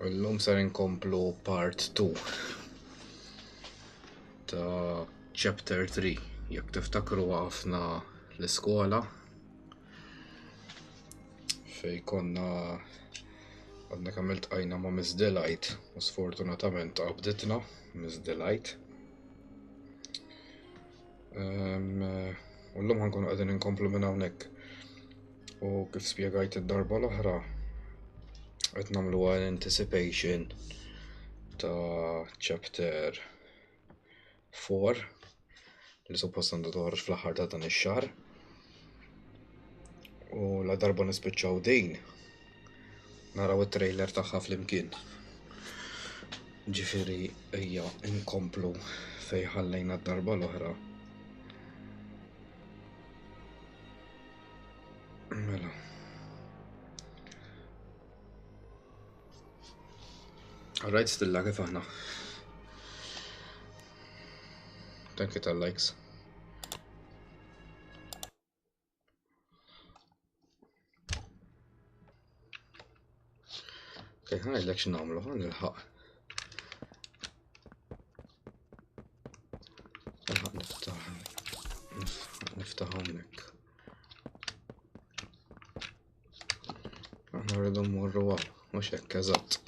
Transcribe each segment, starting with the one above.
Illum ser inkomplu part 2 ta' chapter 3. Jekk tiftakru għafna l-iskola fej konna kamilt għajna ma' Miss Delight u sfortunatament qabditna Miss Delight. U l-lum ħankun għadin inkomplu minn hawnhekk. U kif spjegajt id-darba l-oħra qed nagħmlu anticipation ta' chapter 4 li suppost għandu toħroġ fl-aħħar ta' dan ix-xahar. U la darba nispiċċaw din naraw it-trailer tagħha flimkien. Ġifieri ejja inkomplu fejn ħallejna d-darba l-oħra. Mela. Alright, stilla kif aħna. Thank you tal-likes. Okay, ħanajdlek x'nagħmlu, ħanilħaq. Niftaħ hawnhekk. Aħna rridu mmorru għaw, mhux hekk eżatt.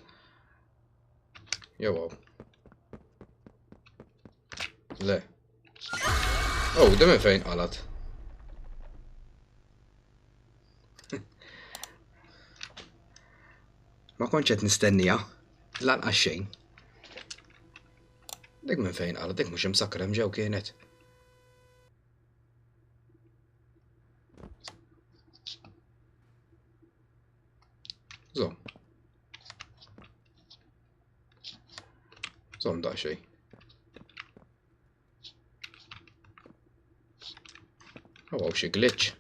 Jew għaw. Le. Oh, da minn fejn qalat. Ma kontx qed nistennija, lanqas xejn. Dik minn fejn qalat, dik mhux imsakkra ġew kienet. Żomm. Żomm daqsxejn. Hawn xi glitch.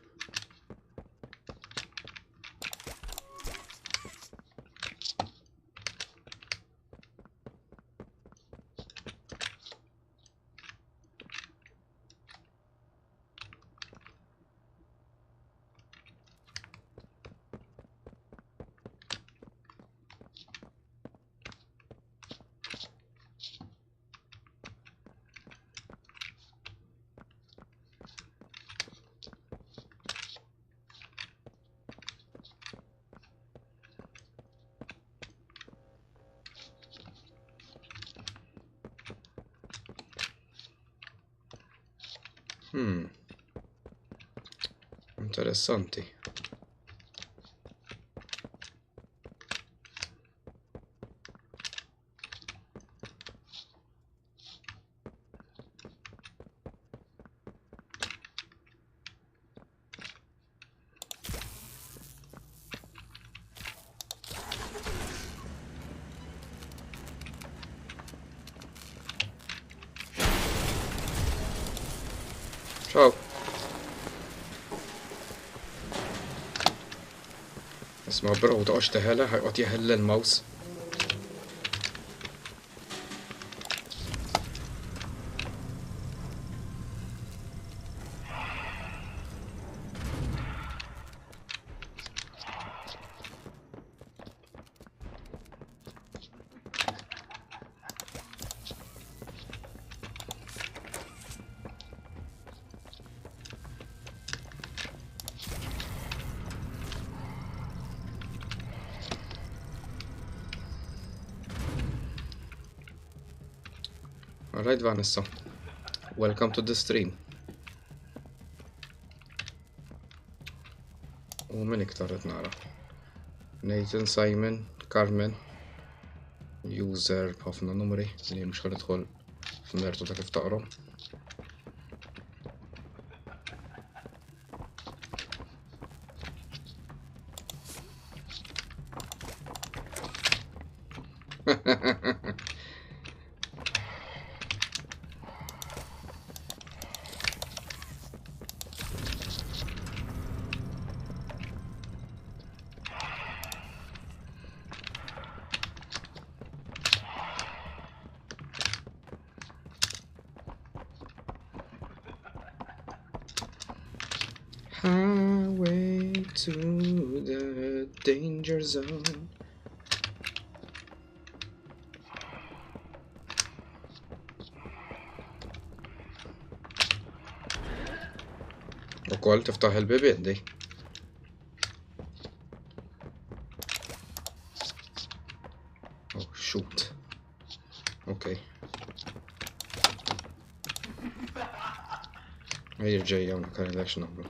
Interessanti. Ciao. اسمع برو تقعدش تهلا هيقعد يهل الماوس. Alright Vanessa, welcome to the stream. U min iktar qed nara? Nathan, Simon, Carmen, user b'ħafna numri li mhux ħad idħol f'mertu ta' kif taqrom. Highway to the danger zone. ukoll tiftaħ il-bibien di. Oh, shoot. Okay. Jirġej hawn kan il-lex nagħmlu.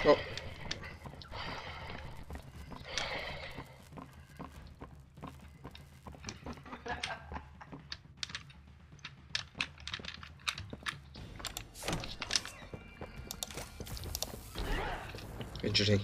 Oh. Iġri.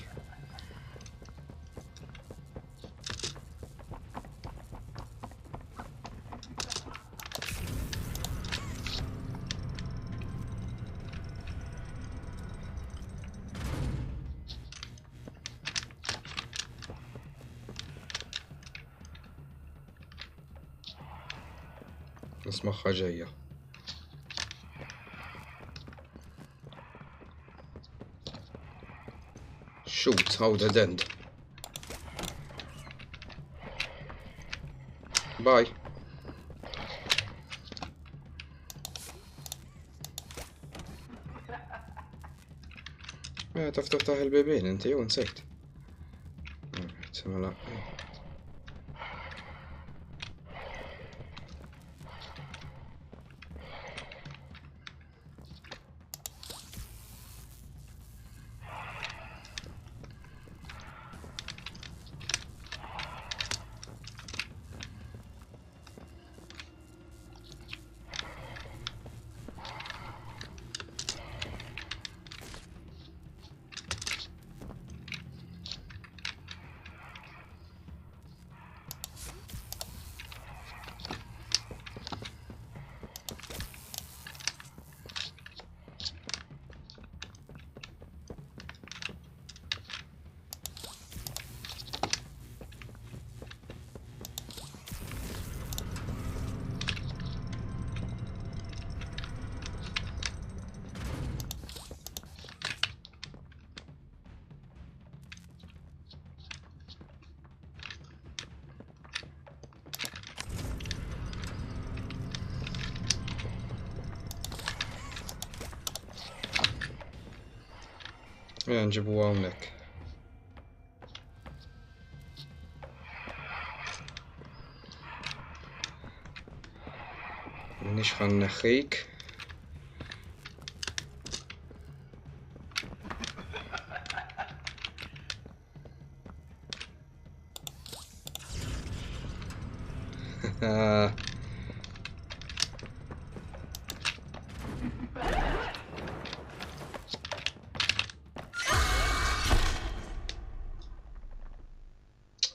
Nismaħħa ġejja. Shoot, how the end. Bye. Taf taftaħ il-bibien inti jew nsejt. Mela. Nġibu hawnhekk. Minix ħan neħħik.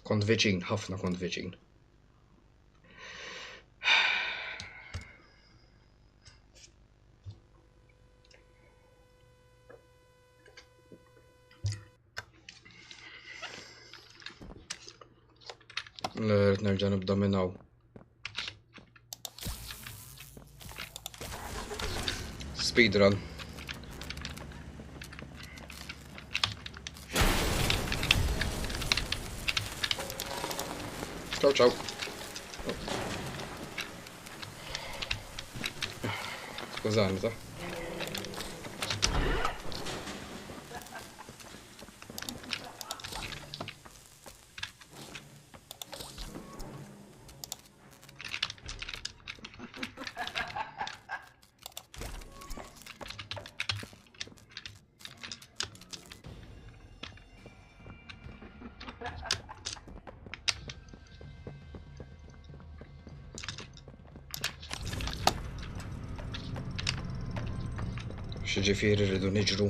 Kont viċin, ħafna kont viċin. Nerġa' nibda minn hawn. Speedrun. Ciao ciao. Skużani, ta'. Ġifieri rridu niġru.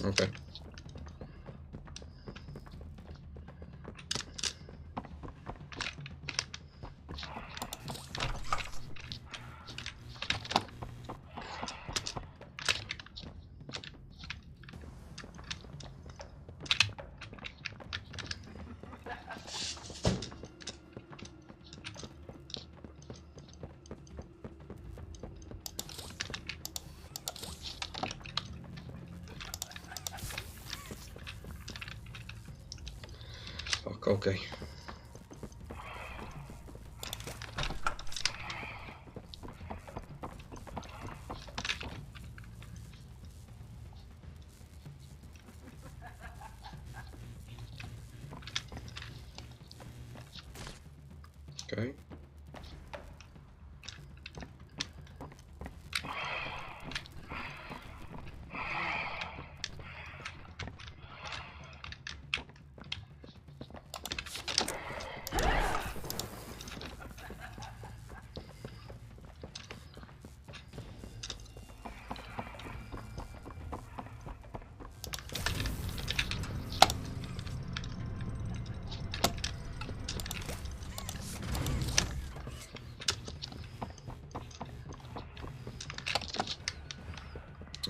Okay. Fuck, okay. Okay.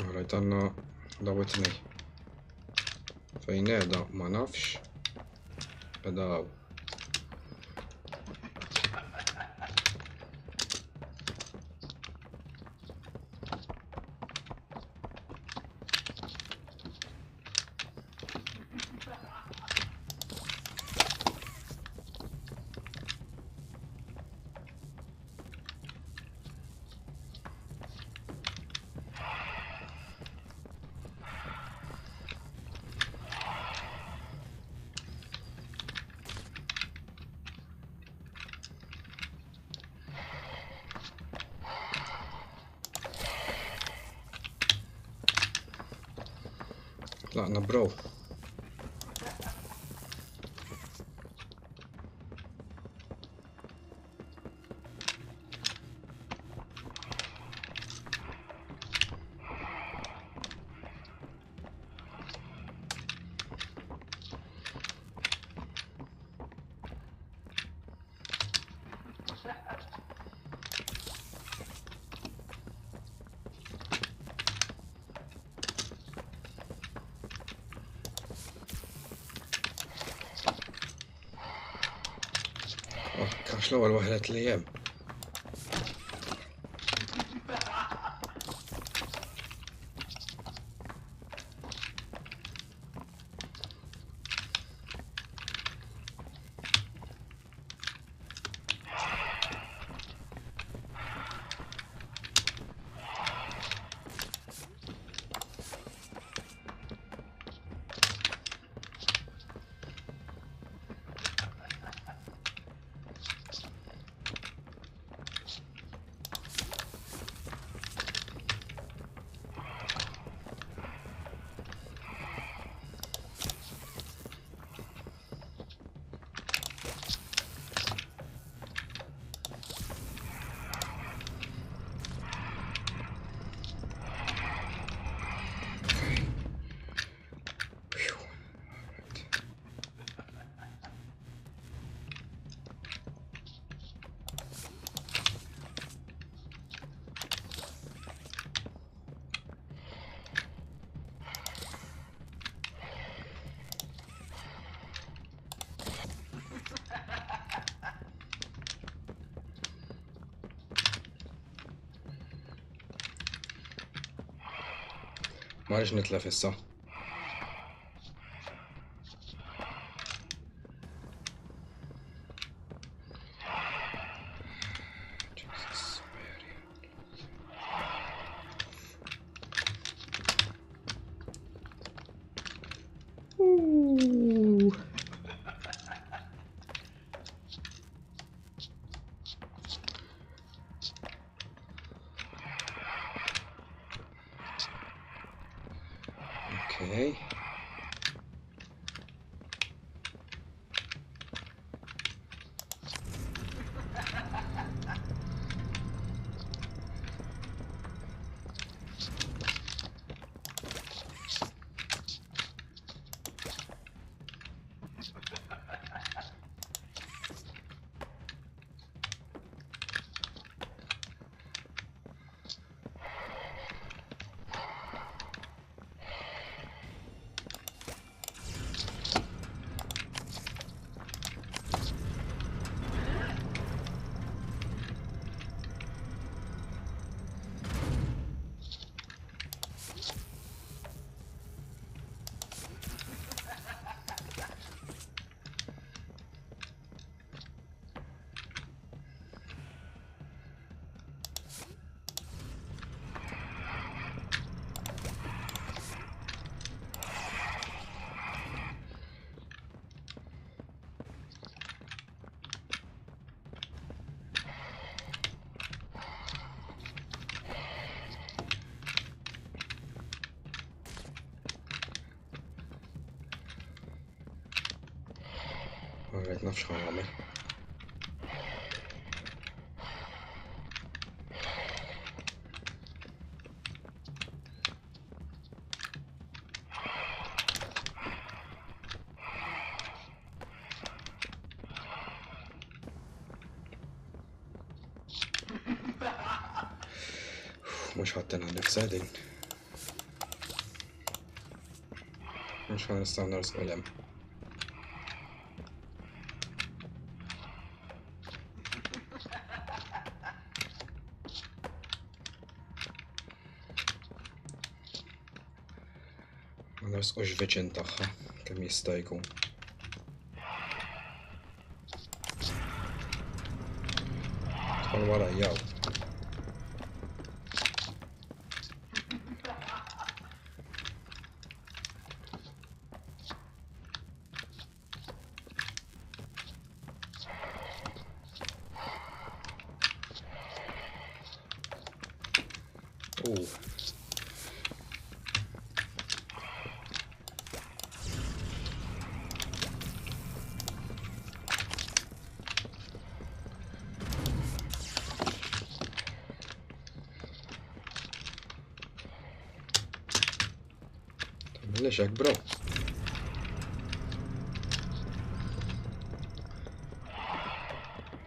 Alright, għanna dawetni. Fejn edha ma nafx. Edha għaw. Tlaqna bro. Kax l-ewwel waħdet li hemm. Ma rridx nitlef issa. Okay. قاعد نفس حرامي. مش حاطين على سادين. مش هنستنى نرس قلم. نرس أجفجن تاخا كم يستايقون. تقول ولا ياو. اوه ليش هيك برو؟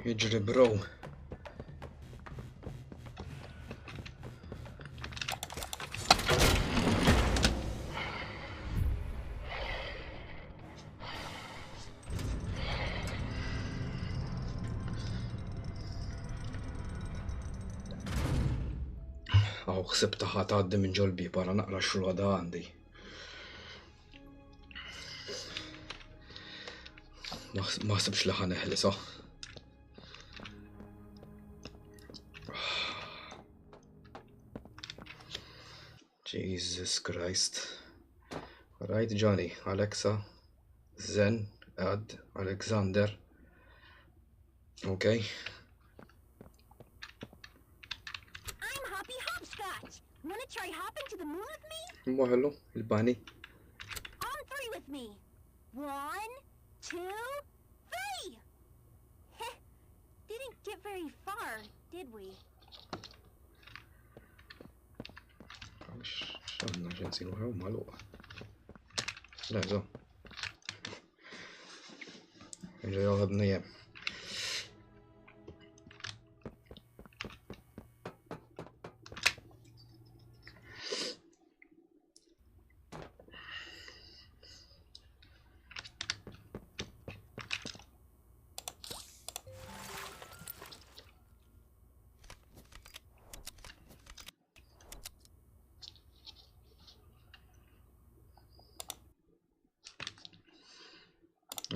يجري برو. أو خسبتها تعدي من جلبي برا نقرا شو هذا عندي. ما حسبش لها نهلي صح؟ Jesus Christ. Right Johnny, Alexa, Zen, add Alexander. Okay. I'm Hoppy Hopscotch. Wanna try hopping to the moon with me? ما hello, الباني. On three with me. 1, 2, 3. Didn't get very far, did we? شلون جنسي وهو مالو. لا زو. جاي واخد نيم.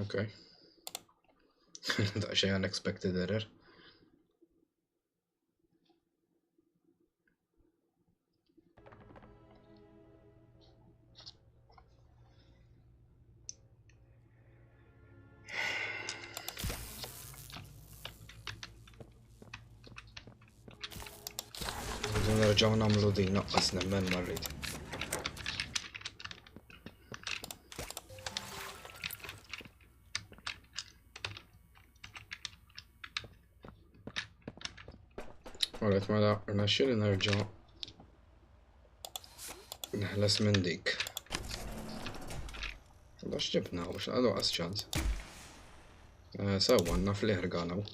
Okay. That شيء unexpected error. بدنا نرجع نعملوا دي نقصنا من مريت. ولكن ماذا نشيل نرجع نحلس من ديك. واش جبنا واش هذا أسجانز سوى في الهرقانو.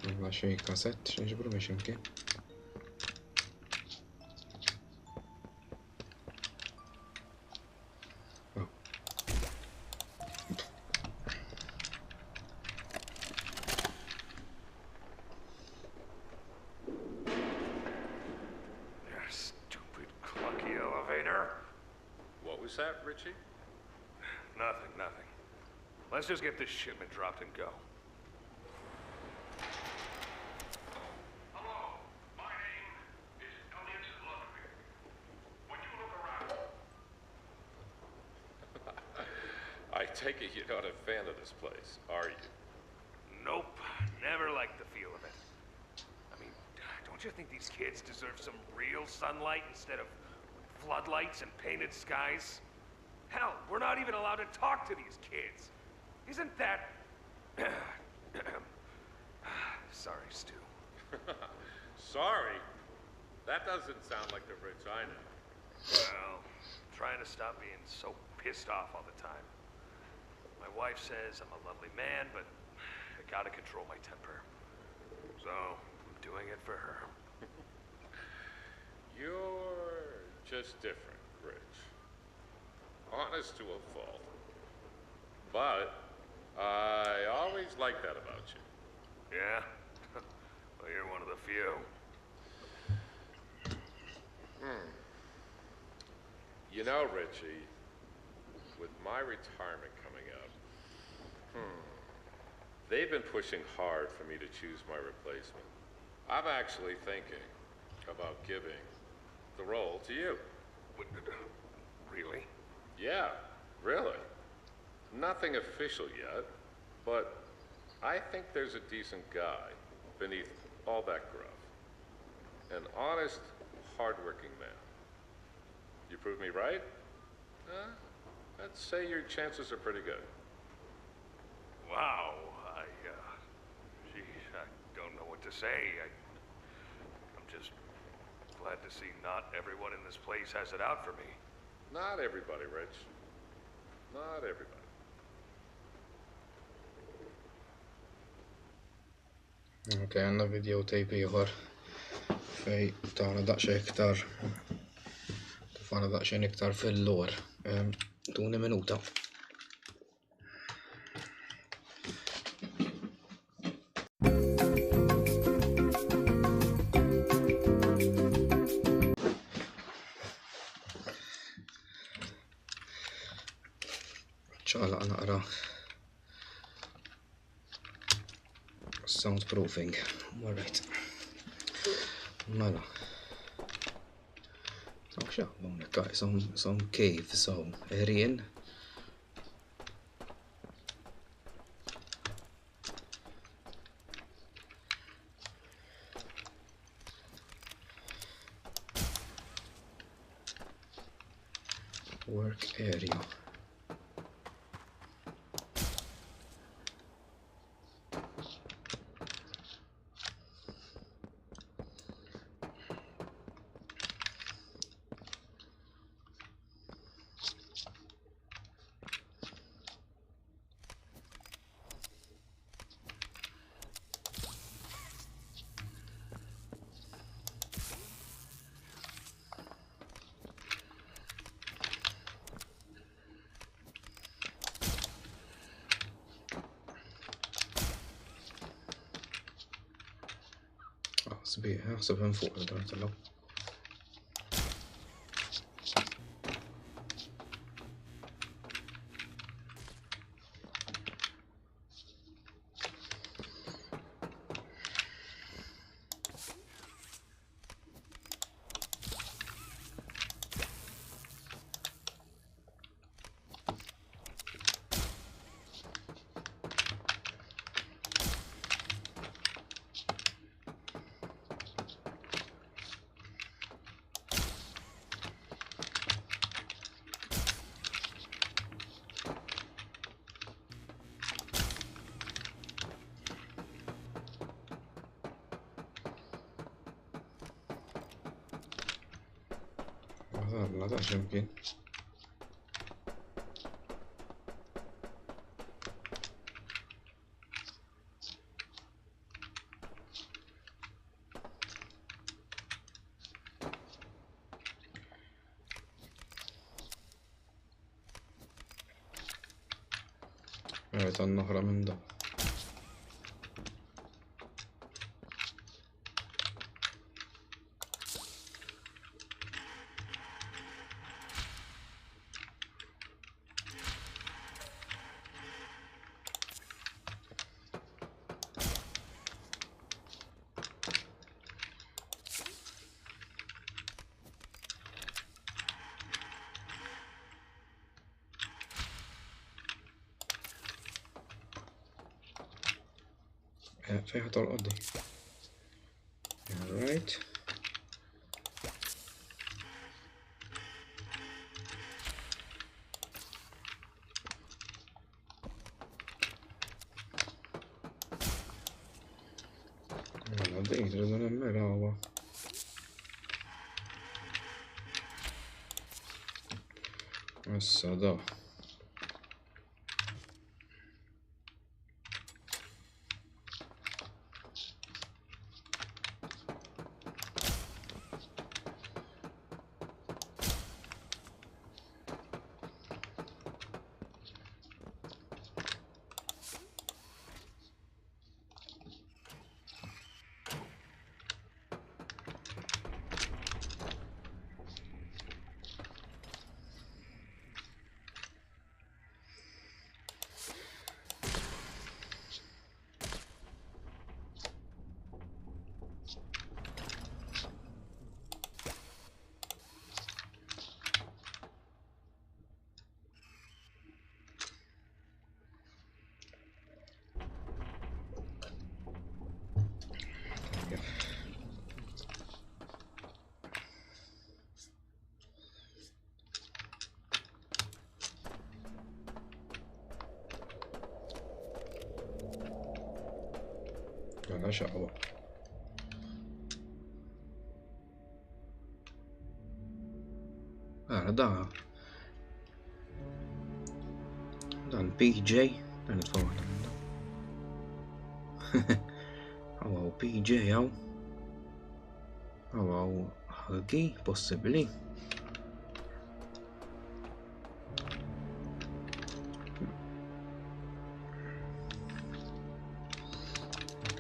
والله شي كاسيت شي نجبرو مش يمكن. That, Richie? Nothing. Let's just get this shipment dropped and go. Hello, my name is Elliot Ludwig. When you look around... I take it you're not a fan of this place, are you? Nope, never liked the feel of it. I mean, don't Don't you think these kids deserve some real sunlight instead of floodlights and painted skies? Hell, we're not even allowed to talk to these kids. Isn't that... Sorry, Stu. Sorry? That doesn't sound like the Rich I know. Well, I'm trying to stop being so pissed off all the time. My wife says I'm a lovely man, but I gotta control my temper. So, I'm doing it for her. You're just different, Rich. Honest to a fault. But I always liked that about you. Yeah? Well, you're one of the few. You know, Richie, with my retirement coming up, they've been pushing hard for me to choose my replacement. I'm actually thinking about giving the role to you. Really? Yeah, really. Nothing official yet, but I think there's a decent guy beneath all that gruff. An honest, hardworking man. You prove me right? I'd say your chances are pretty good. Wow. Geez, I don't know what to say. I'm just glad to see not everyone in this place has it out for me. Not everybody, Rich. Not everybody. Ok, għanna videotape ieħor fej tagħna daqsxejn iktar tafana daqsxejn iktar fil-lor. Tuni minuta. ċaqlaq naqra soundproofing. Alright. Mela. Oh, xa, some cave, so Erin. Work area. Sbieħ, ħasab hemm fuq il-dar tal-law. Ma dax yumkin. Għajt għanna ħra minn da. Fejn ħatolqod di? Alright. Għana d-dejdu dan emmerawa. Issa da. Għana xaqwa. Għana dan PJ dan it-fawat għaw PJ għaw ħaggi possibli.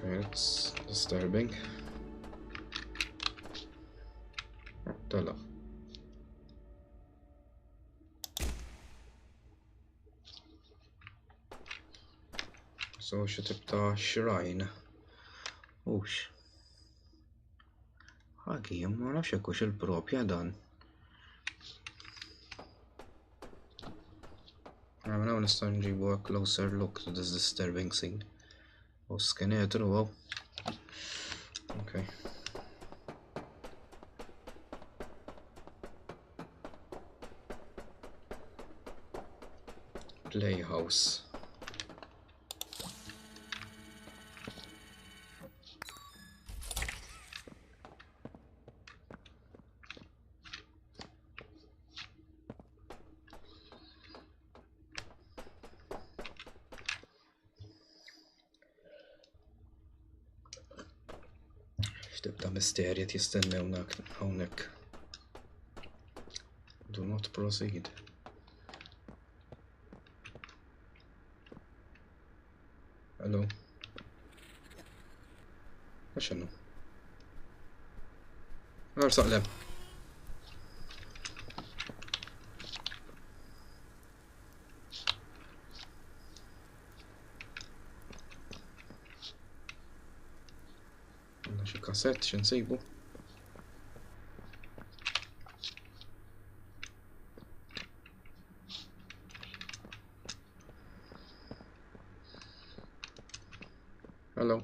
It's disturbing. Tala. So xi tip ta' shrine. Ux. Ħagi, ma nafx hekk hux il-propja dan. Now nistgħu nġibu a closer look to this disturbing scene. O skenetru għaw. Okay. Playhouse. X'tibda misterjet jistennewna hawnhekk. Do not proceed. Hello. Għaxenu? Għar saqlem. Għanna xie kassett xinsibu. Hello.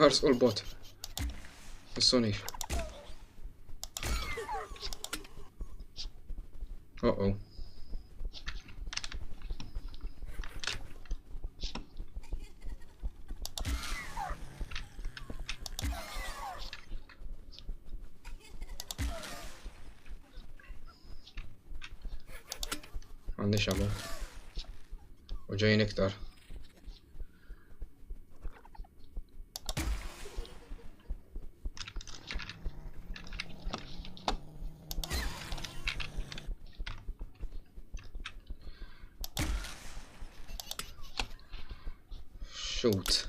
Lars u l-bot. Is-sonix. Uh-oh. Għandi xamu. U ġejn iktar. Shoot.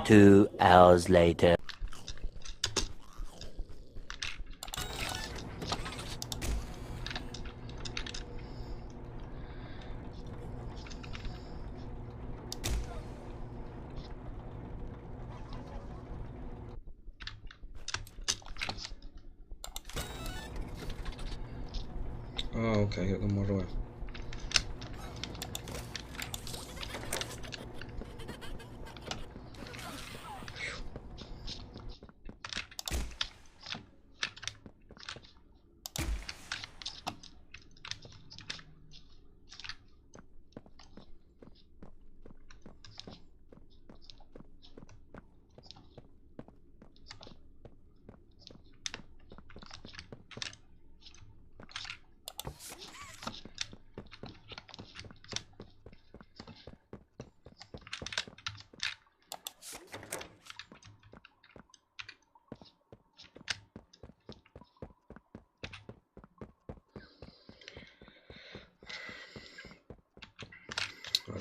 Two hours later. Okay, يلا مرة.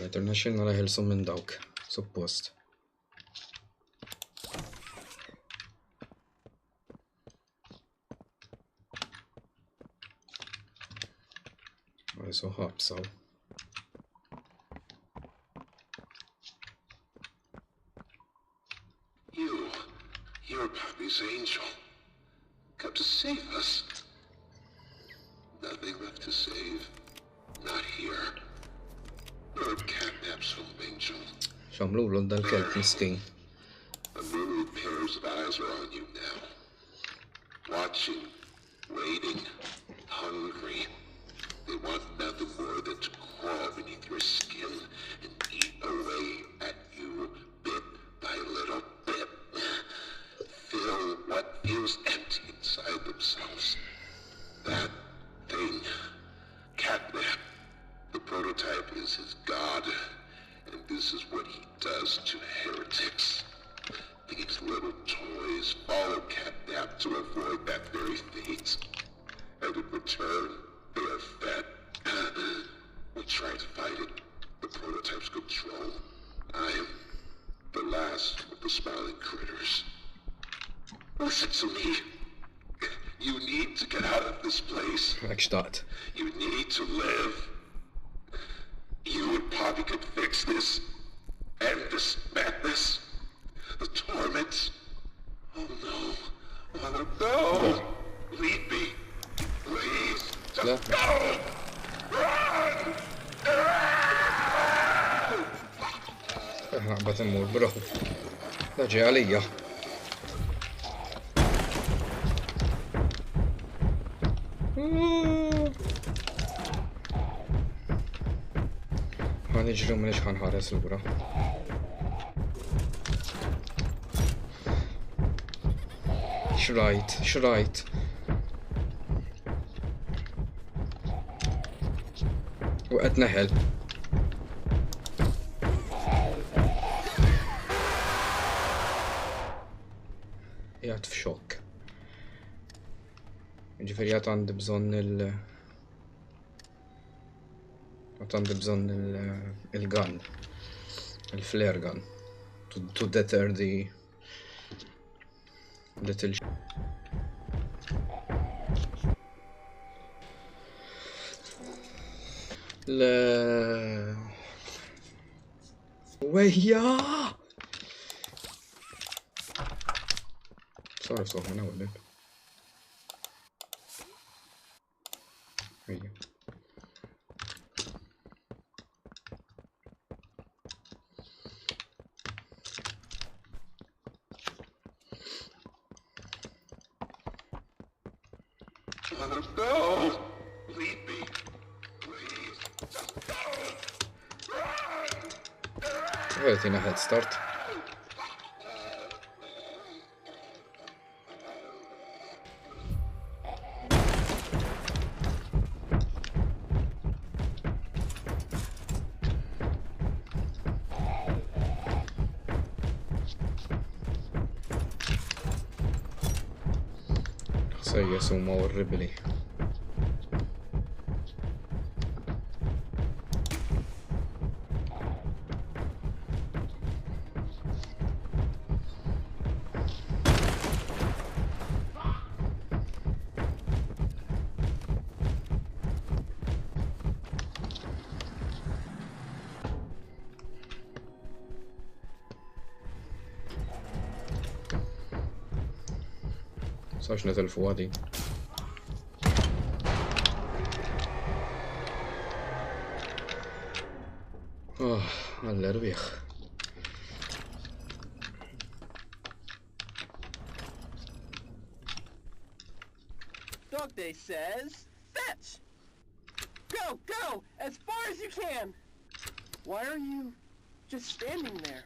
International ħilsu minn dawk, suppost. Għajsu ħabsaw. You're Pappy's angel. Come to save us. Nothing left to save. Not here. Herb catnaps home angel. Xamlu dal-kelb miskin. A myriad pairs of eyes are on you now. Watching, waiting, hungry. They want nothing more than to crawl beneath your skin and eat away at you bit by little bit. Fill what feels empty inside themselves. That thing, catnap. The prototype is his god, and this is what he does to heretics. These little toys follow catnap to avoid that very fate. And in return, they are fed. We try to fight it. The prototype's control. I am the last of the smiling critters. Listen to me. You need to get out of this place. Like xtaqt. You need to live. You and Poppy could fix this. End this madness. The torment. Oh no. Oh no. Leave me. Please. لا. Just go. Run. عم بتموت برو. لا جاي عليا. هنجري ومنش حنحارس البرا. شرايط وقت نهل. جات في شوك. ġifiri għat għandi bżon il-gun, il-flare gun, to deter the little ويا صار صوت من أول. أيوه. No! Leave me! Please! Just go! Run! غيرتينا head start. سوما والربلي. صارش نزل فوادي. على الربيخ. Dog Day says, fetch! Go, go, as far as you can! Why are you just standing there?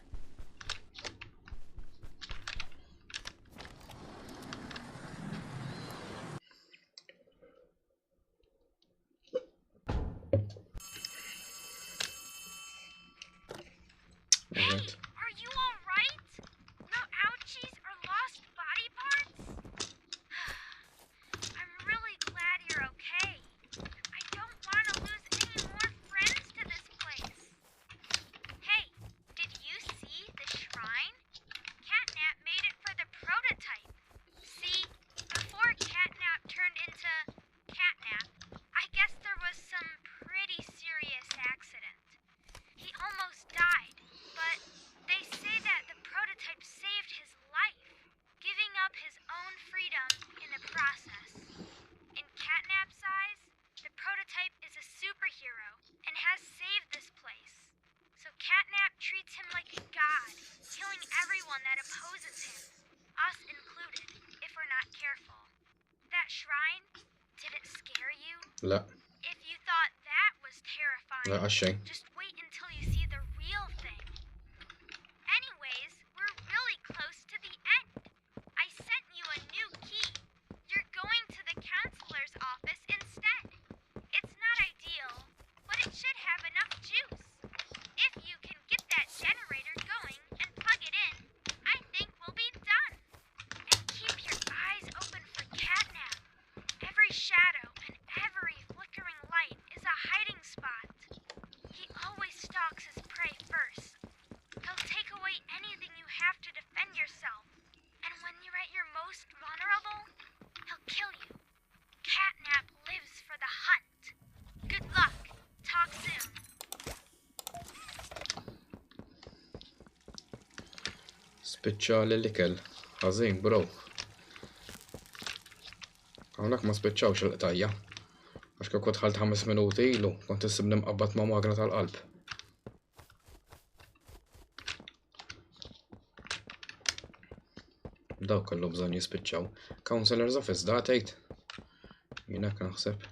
Are you alright? No ouchies or lost body parts? I'm really glad you're okay. I don't want to lose any more friends to this place. Hey, did you see the shrine? Catnap made it for the prototype. See, before Catnap turned into Catnap, I guess there was some pretty serious accident. He almost died, but they say that the prototype saved his life, giving up his own freedom in the process. In Catnap's eyes, the prototype is a superhero and has saved this place. So Catnap treats him like a god, killing everyone that opposes him, us included, if we're not careful. That shrine, did it scare you? لا. If you thought that was terrifying, لا عالشي. just wait until you see the real thing. Anyways, we're really close to the end. I sent you a new key. You're going to the counselor's office instead. It's not ideal, but it should have enough juice. If you can get that generator going and plug it in, I think we'll be done. And keep your eyes open for Catnap. Every shadow and every flickering light is a hiding spot. He Spiċċa l-ikel. Ħażin, bro. Hawnhekk ma spiċċawx il-qtajja. Għax kieku dħalt 5 minuti ilu, kont issibni mqabbad ma' magra tal-qalb. Dawk kellu bżonn jispiċċaw. Counselor's office da tgħid? Jien hekk naħseb.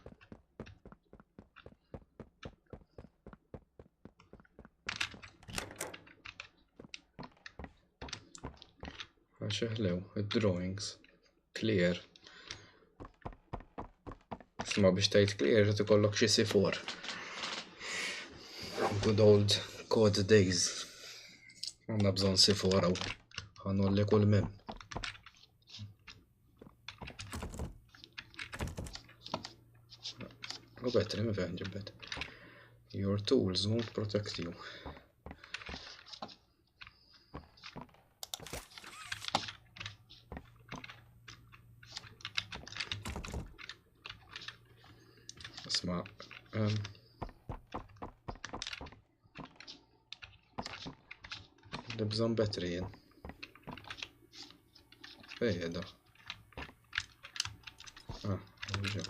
Xeħlew, id-drawings. Clear. Isma biex tgħid clear rid ikollok xi C4. Good old code days. Għandna bżonn C4 hawn. Ħanolli kull mem. U bettri mi fejn ġibbet. Your tools won't protect you. Isma, bżonn bettri jien. Fejn da. Ġew.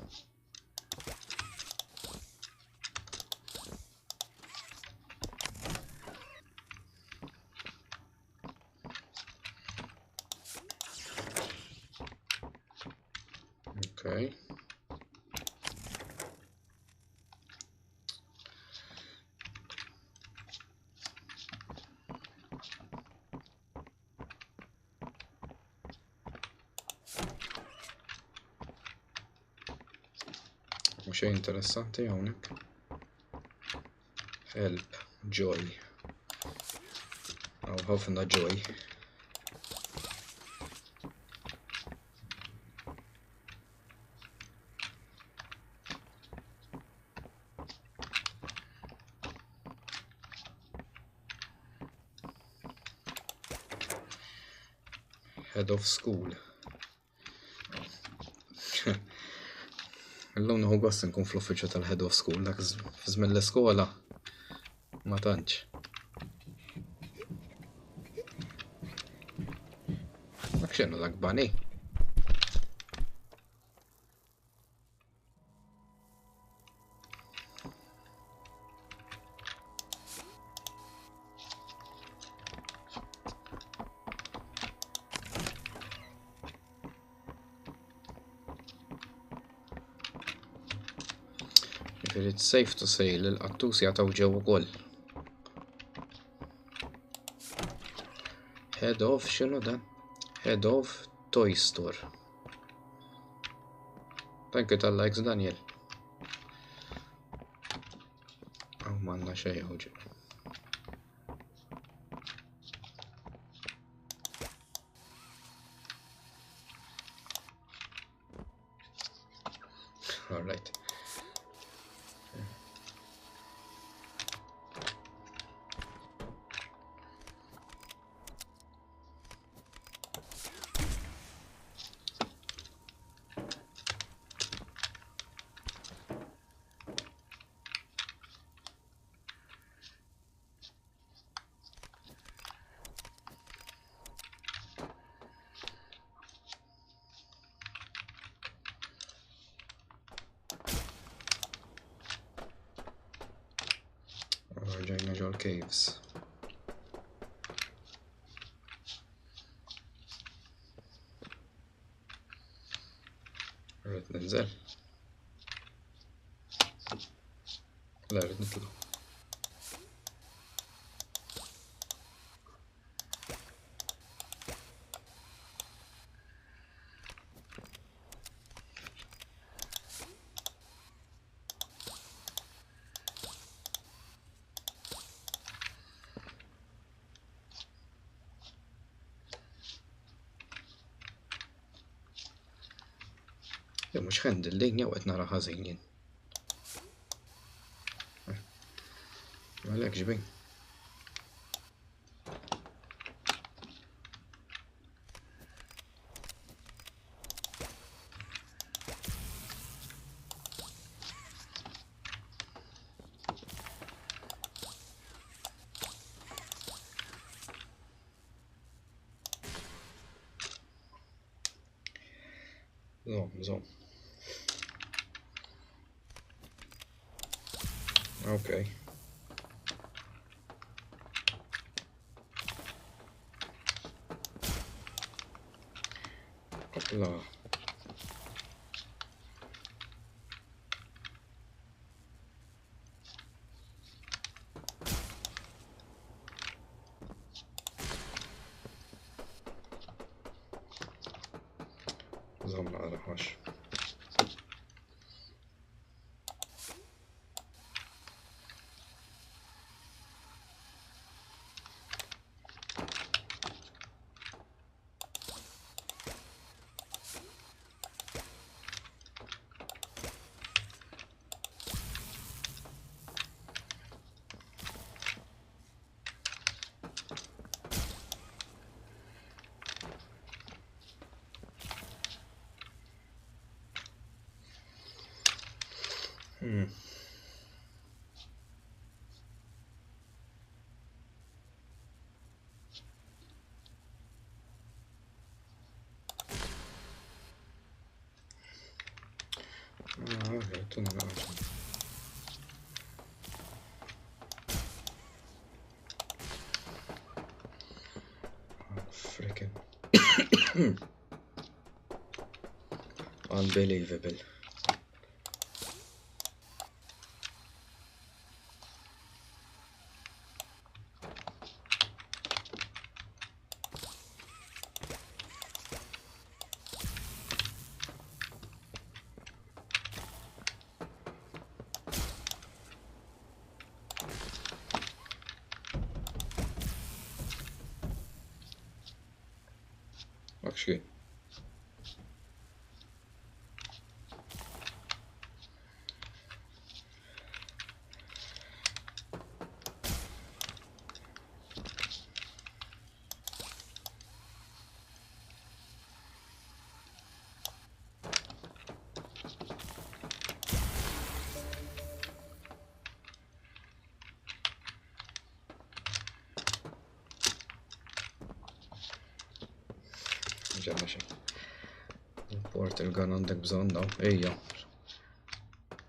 Okay. Xejn interessanti hawnhekk. Help, joy. Aw ħafna joy. Head of school. Illum nieħu gost nkun fl-uffiċċju tal-head of school dak żmien l-iskola ma tantx. Dak x'inhu dak bani? It's safe to say li l-qattus jagħtaw ġew ukoll. Head of x'inhu dan? Head of Toy Store. Thank you tal-likes, Daniel. M'għandna xejn hawn ġew. All right. Ġejna ġol caves. Rrid ninżel. La rrid nitlu. Jew mhux ħendillejn jew qed nara ħażin jien. Għalhekk ġbin. Zom. Okay. Hopla. Zom naqraħax. Okay, tu naqraħax. Frickin'. Unbelievable. Actually. ġemma xejn. Port il-gun għandek bżonn daw, ejja.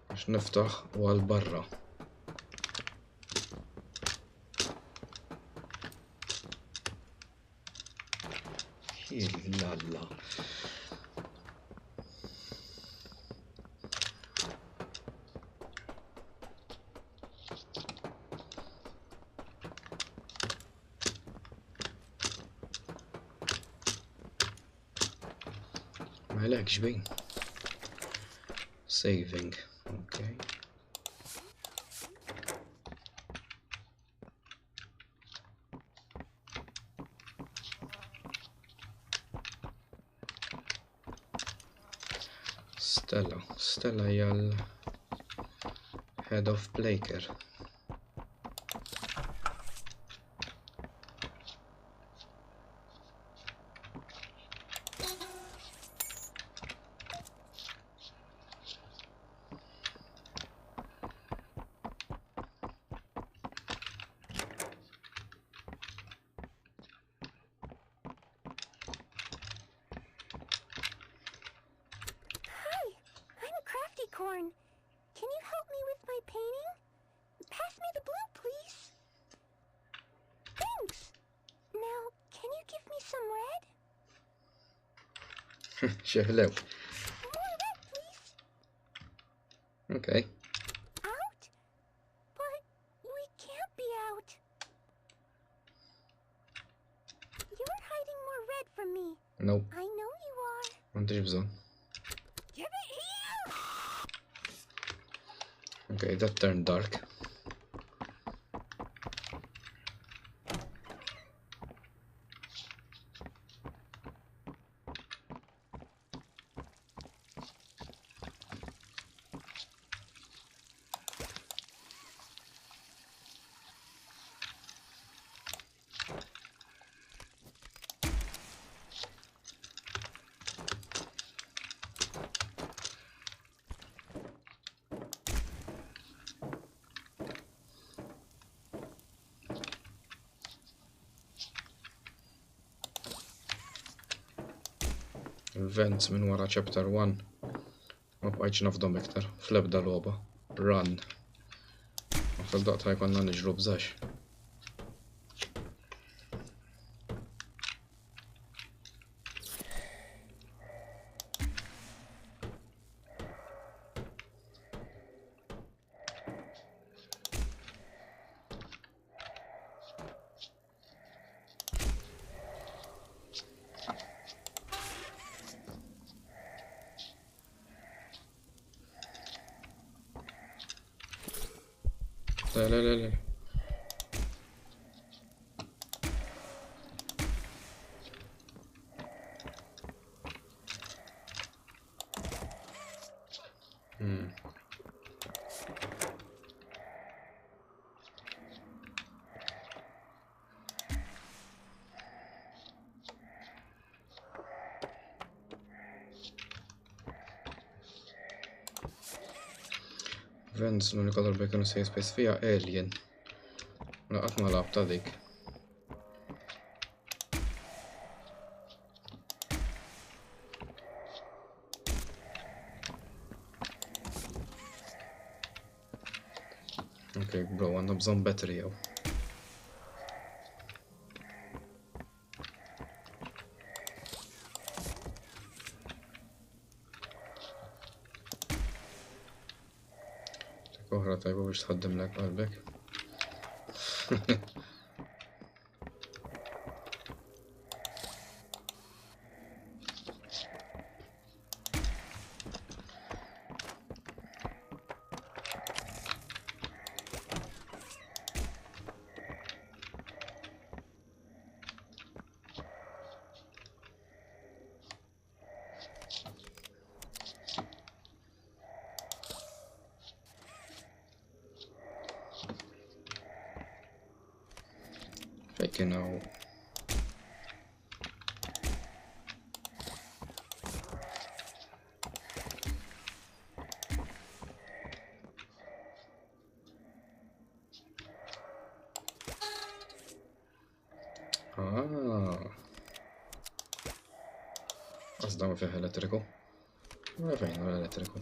Għax niftaħ u għal barra. Lalla. ما لكش بين saving. Okay. Stella hija l-head of Blaker. Corn, can you help me with my painting? Pass me the blue, please. Thanks. Now, can you give me some red? Xeħlew. More red, please. Okay. Out? But we can't be out. You're hiding more red from me. Nope. I know you are. M'għandix bżonn. Give it here! Okay, that turned dark. Events minn wara chapter 1. Ma bqajtx nafdhom iktar fl-ebda logħba. Run. Ma fil-daqta jkollna niġru bżax. لا. Vents l-unika darba kienu safe space fija Alien. Laqat ma lab ta' dik. Okay, bro, għandna bżonn battery jew. Oħra tajba biex tħaddim lek qalbek. You know. Qasda ma fih elettriku. Ma fejn wara elettriku.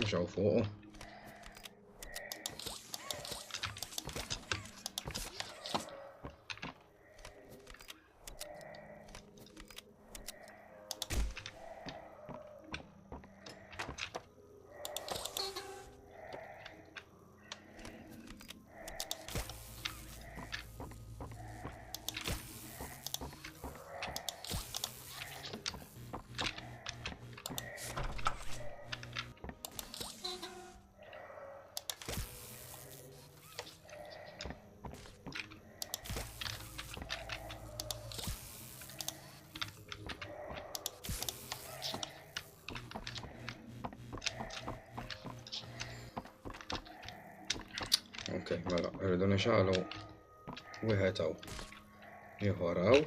Mxaw fuqu. Okay, mela, rridu nixgħalu wieħed hawn. Ieħor hawn.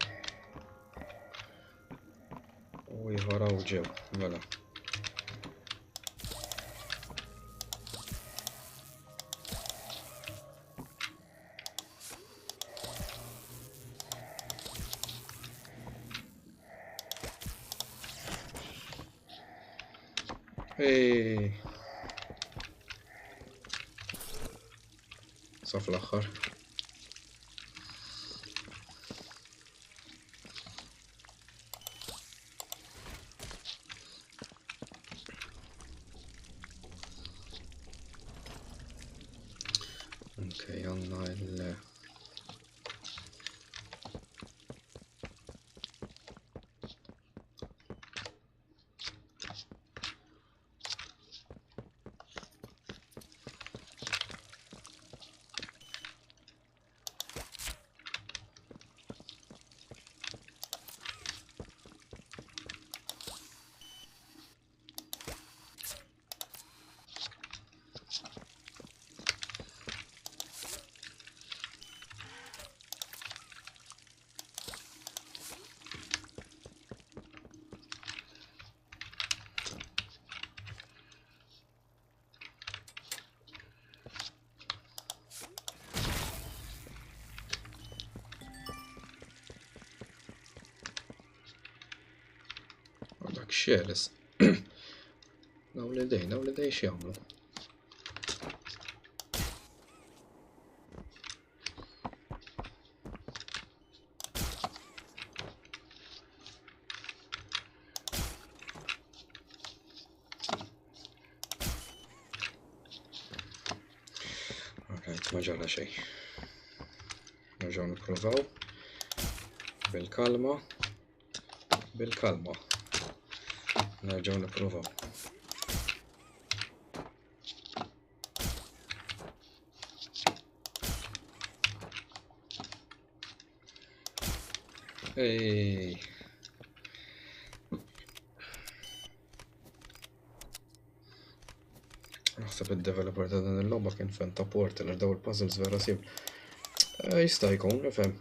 U ieħor hawn ġew, mela. Hey. Sa fl-aħħar. Okay, għandna il xeles. Naw li dej x'jagħmlu. Alright, ma ġara xejn. Nerġgħu nippruvaw. Bil-kalma. Nerġgħu nippruvaw. Ej. Naħseb id-developer ta' dan il-logħba kien fan ta' Portal għal daw il-puzzles vera simpli. Jista' jkun, nifhem.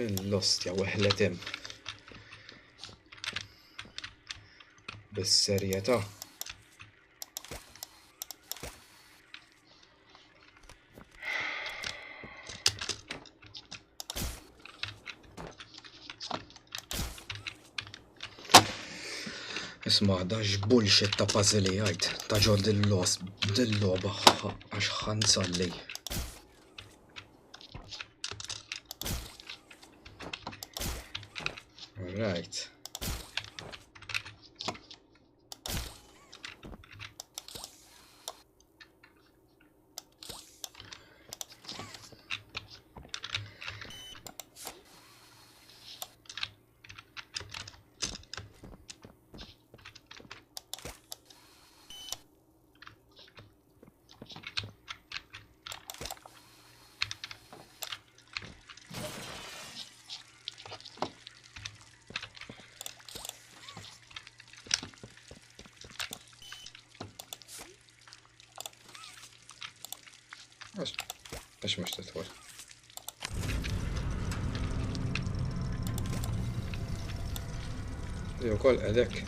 Il-lostja weħlet hemm. Bis-serjetà. Isma' dax bullshit ta' puzzle jgħid ta' ġod dil-logħba għax ħansalli. Right. Għax mux titwal. Jew kol għedek.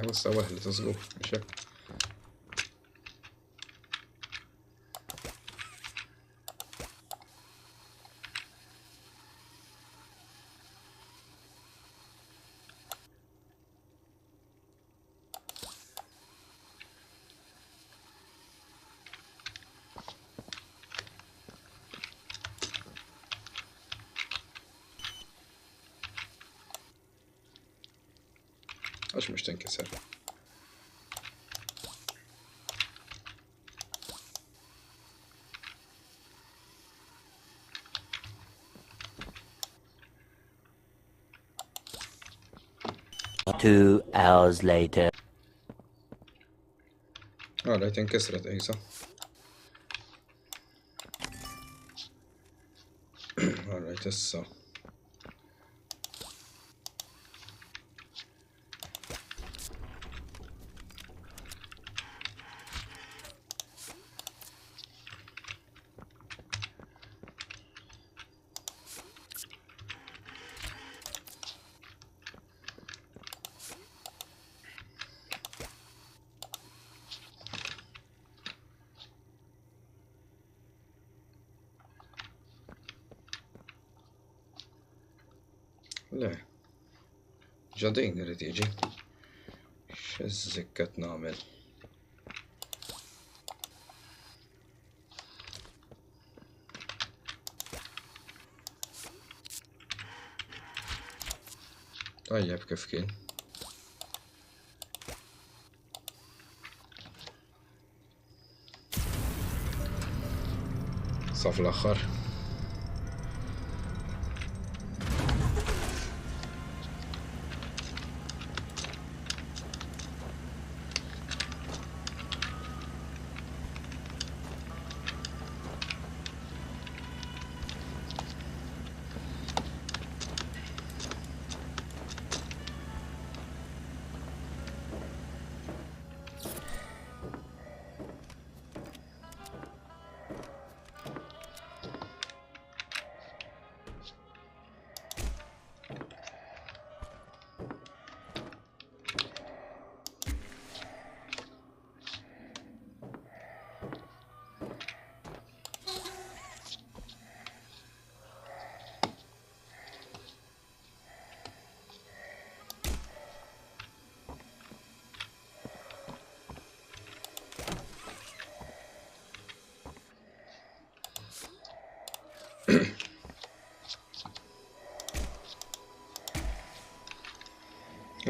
Wissa waħli tazgur, xek. Għax mux tinkiser. Two hours later. Alright, inkisret Isa. Alright, issa. Le, ġadin irrid jiġi. X'eżżikket nagħmel. Tajjeb kif kien. Sa fl-aħħar.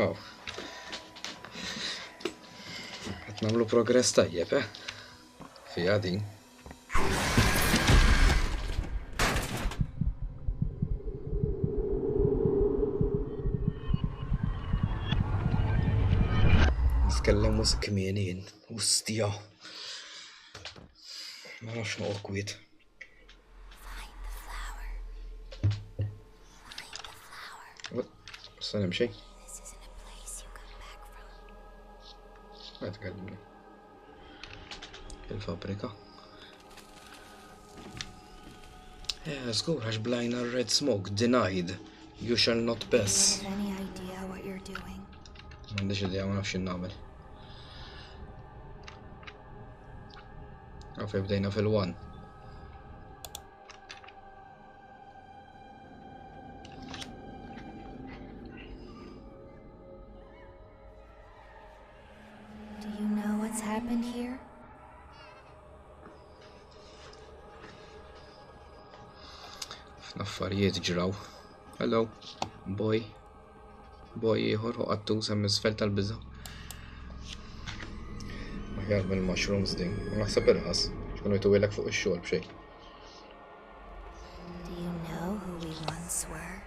Oh. Qed nagħmlu progress tajjeb, Fiha din. Nitkellem mus kmieni jien, ustja. Ma nafx noqgħod kwiet. Issa nimxi. Għed għalmini. Il-fabrika. Zgur, għax blajna red smoke, denied. You shall not pass. Any idea what you're doing? M'għandix idea, ma nafx nagħmel. Għafej bdejna fil-1. Do you know what's happened here? Affarijiet ġraw. Hello, boy. Boy ieħor ħoqattu semmi sfel tal-biża. Maħjar mill-mushrooms din. Ma naħseb irħas. X'kienu jtuwilek fuq ix-xogħol b'xejn. Do you know who we once were?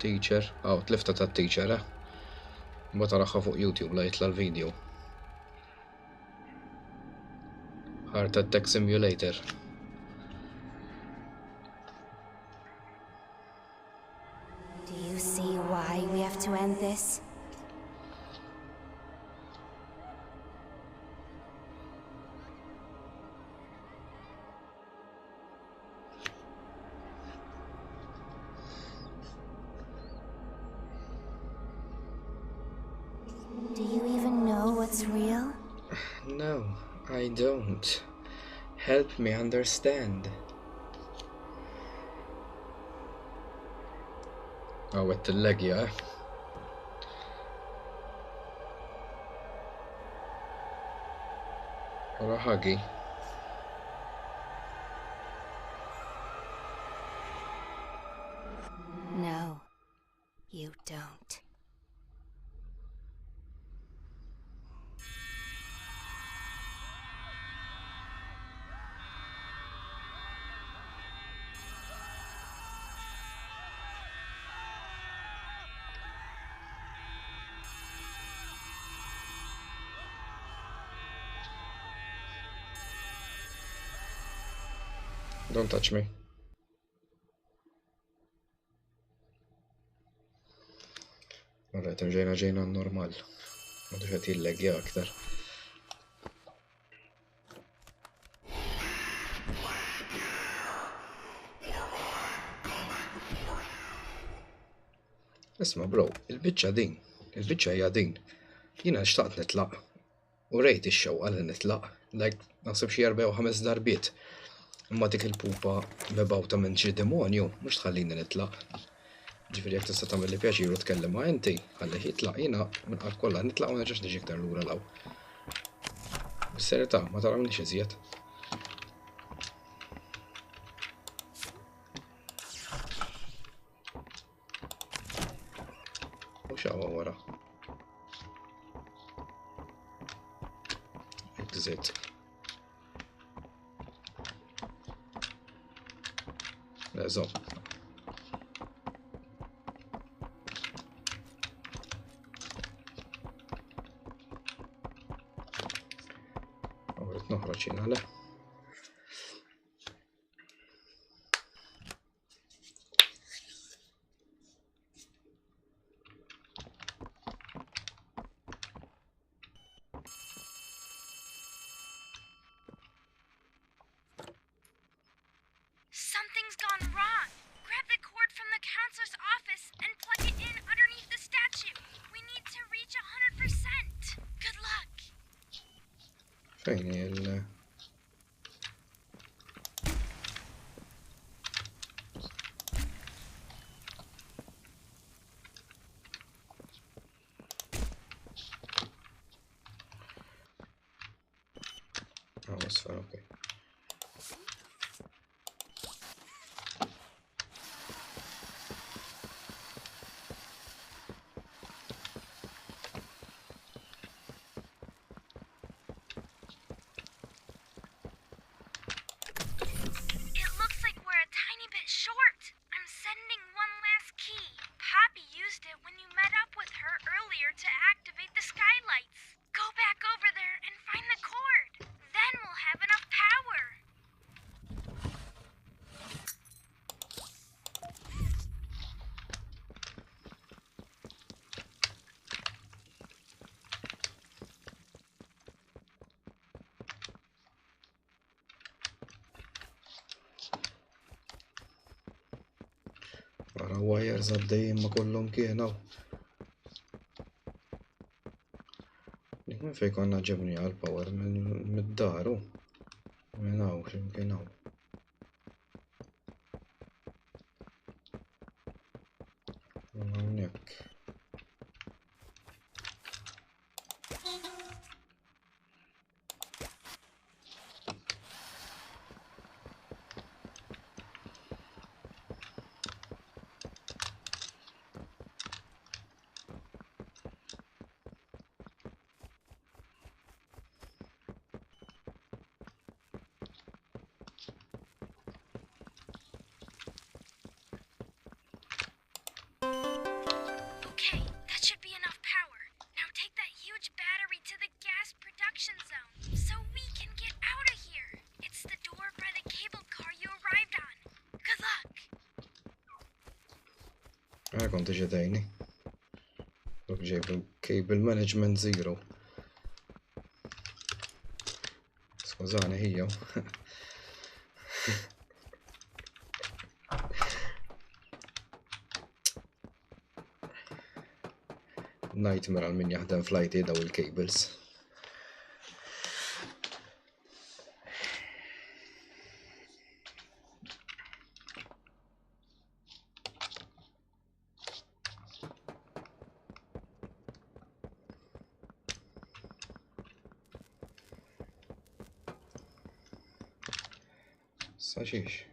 Teacher. Tlifta tat-teacher, Mbagħad taraħħa fuq YouTube la jitla l-video. Heart Attack Simulator. Do you see why we have to end this? Do you even know what's real? No, I don't. Help me understand. Għet il-legja, Ora ħagi. No, you don't. Don't touch me. Alright, ġejna normal. Għadu xat jillegja aktar. Isma bro, il-bicċa hija din. Jina xtaqt nitlaq. U rejt ix-xewqa li nitlaq. Naħseb xi 4 u 5 darbiet. Imma dik il-pupa bebawta minn xi demonju, mhux tħallini nitlaq. Ġifieri jekk tista' tagħmel li pjaċir u tkellem ma' inti, ħalli jitlaq jiena minn qatt kollha nitlaq u ma nerġax niġi iktar lura law. Bis-serjetà ma tarawniex iżjed. So. Għawret noħroċ jina le. Something's gone wrong. Grab the cord from the counselor's office and plug it in underneath the statue. We need to reach 100%. Good luck. Fejn il... Atmosfera, ok. It looks like we're a tiny bit short. I'm sending one last key. Poppy used it when you met up with her earlier to activate the skylights. Go back over there and find the cord. Then we'll have enough power. Wara wires għaddejjin ma kollhom kienaw. Dik minn fejn konna ġebni għal-power mid-daru. Minn hawn x'imkien hawn. Hawnhekk. Okay, that should be enough power. Now take that huge battery to the gas production zone so we can get out of here. It's the door by the cable car you arrived on. Good luck. Konti ġedajni. Dok ġejbu cable management zero. Skużani hija. Nightmare għal min jaħdem flighti daw il-cables. Saxiex.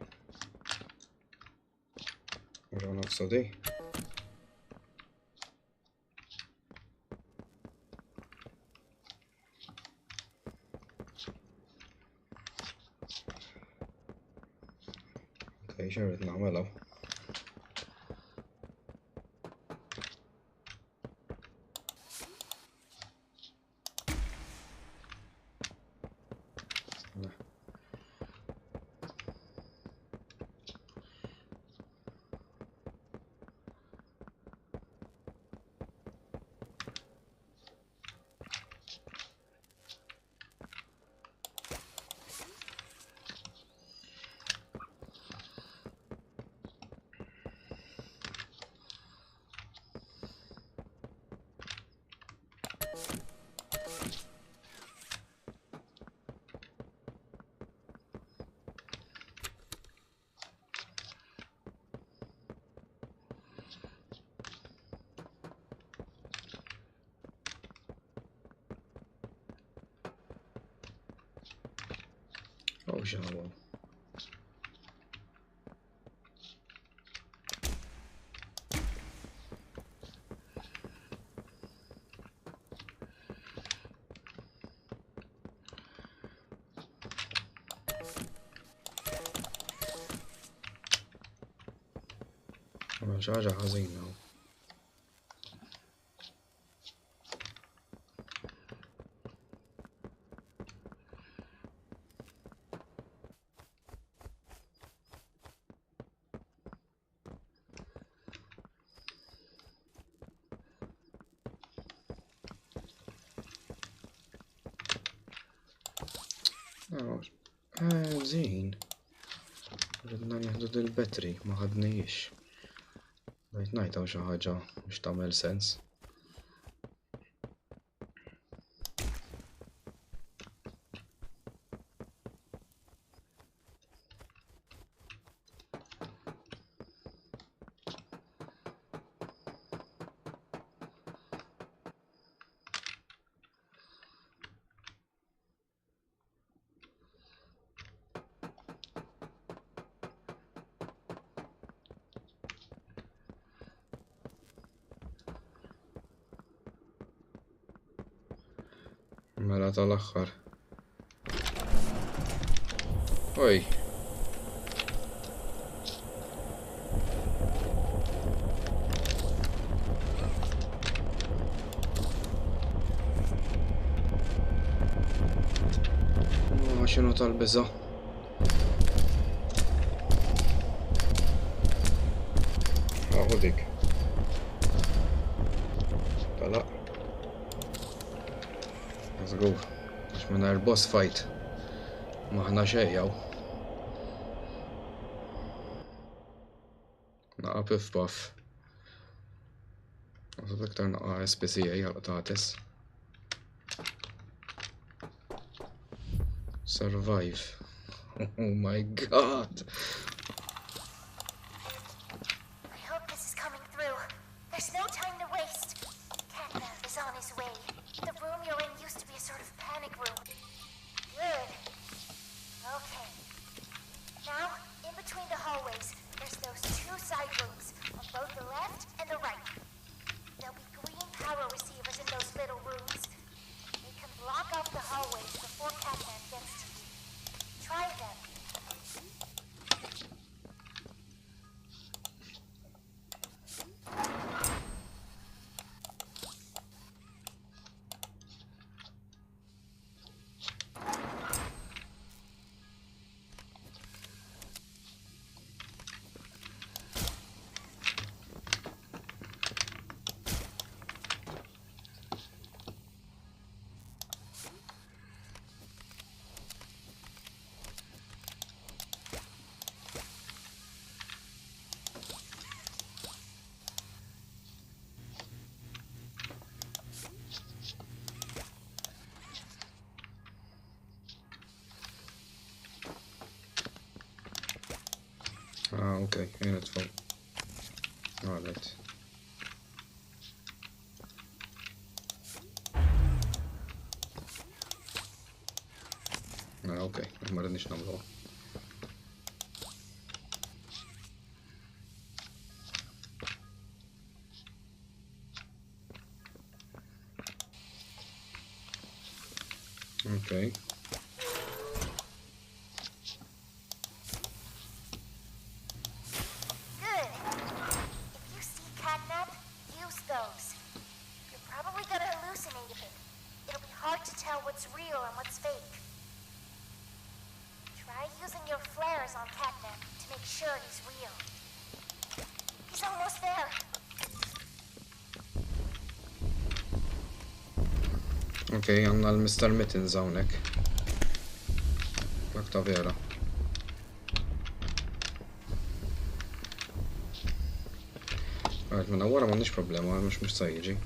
Ura nafsu di. Okay, xarret nagħmelaw. Oh, xawa. xi ħaġa ħażina. Zin. Ridna nieħdu dil-betri, ma ħadnijiex. Bajt ngħid hawn xi ħaġa biex tagħmel sens. Mela tal-aħħar. Oj. X'inhu tal-biża'? Aħu dik. Talaq. Żgur, għax mingħajr boss fight maħna xejjaw. Naqa' pif paf. Għazab iktar naqa' SPCA għal-qtates. Survive. Oh my god. I hope this is coming through. There's no time to waste. Catnap is on his way. The room you're in used to be a sort of panic room. Good. Okay. Now, in between the hallways, there's those two side rooms, on both the left and the right. There'll be green power receivers in those little rooms. They can block off the hallways before Catnap gets to you. Try them. Okay, unit full. Alright. Okay, ma rridniex nagħmluha. Okay. Okay, għanna l-Mr. Mittens hawnhekk. Dak ta' vera. Għad minna wara m'għandniex problema, mhux sa jiġi.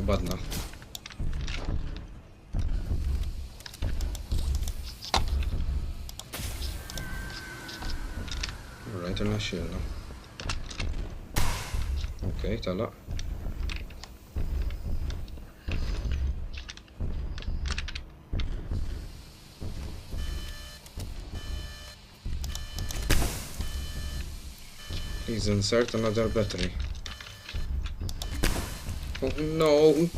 Badna. Alright, għanna xilna. Okay, tala. Please insert another battery. Oh no!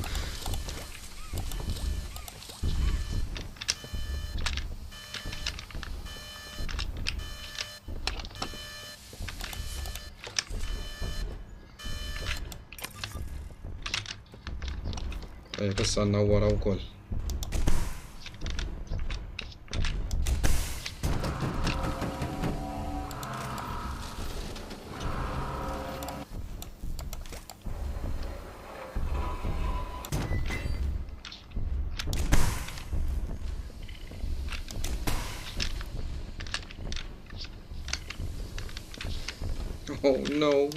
Issa għanna wara wkoll. Oh no.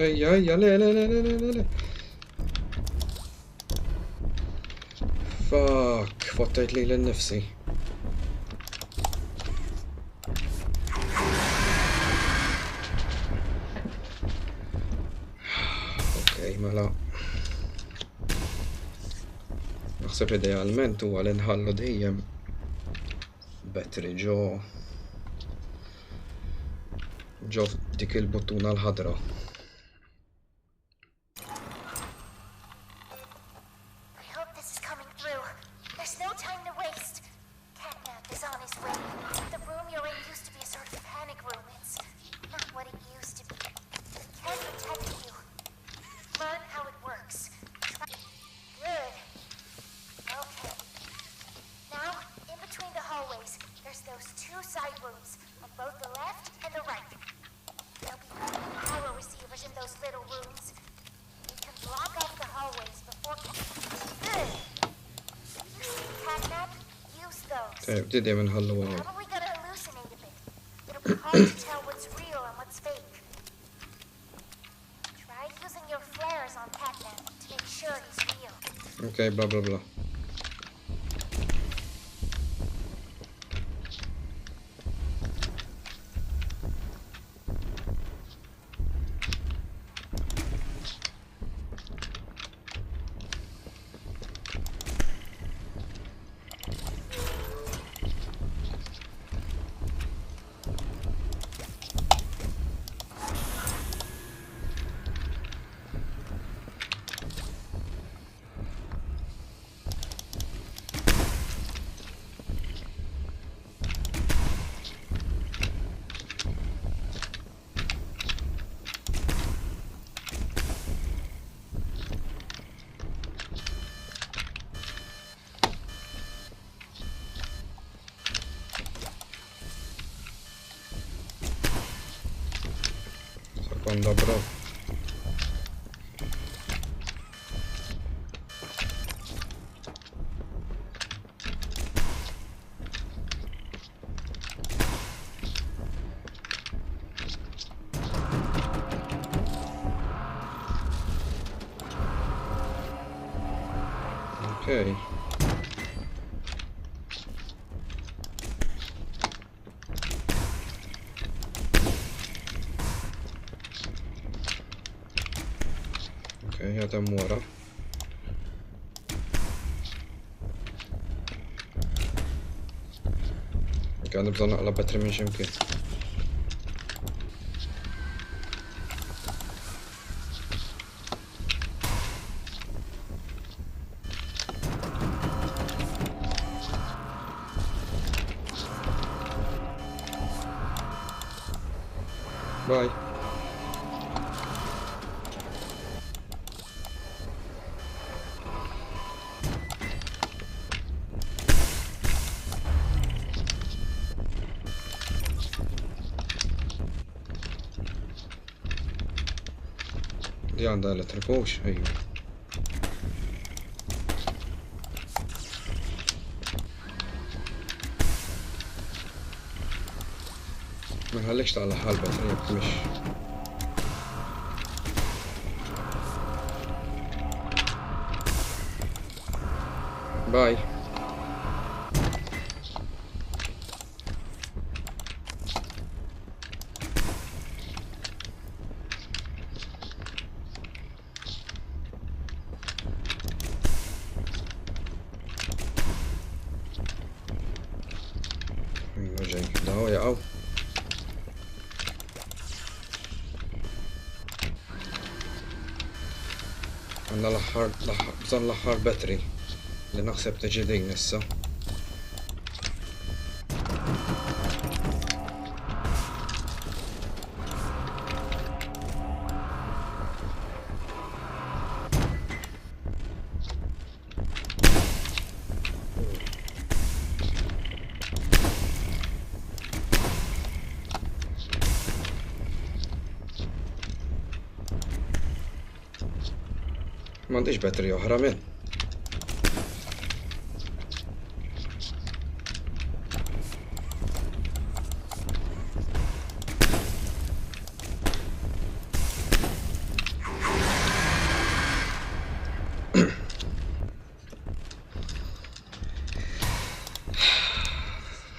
Ejja, le. Fuck, fottajt li l-nifsi. Okay, mela. Naħseb idealment huwa li nħallu dejjem betri ġo dik il-buttuna l-ħadra. Bdidi minħallu għu. Probably gonna hallucinate a bit. It'll be hard to tell what's real and what's fake. Try using your flares on Catnap to make sure he's real. Okay, blah blah blah. Seconda bro. Okay. Okay, هذا مورا. كان نبغى نقلب بتر من يمكن. باي. دي عندها التركوش ايوه. ما نخليكش على حال بطريقة مش باي. xej, daw jaqaw. Għanna bżon l-aħħar battery li naħseb tiġi din issa. M'għandix battery oħra minn.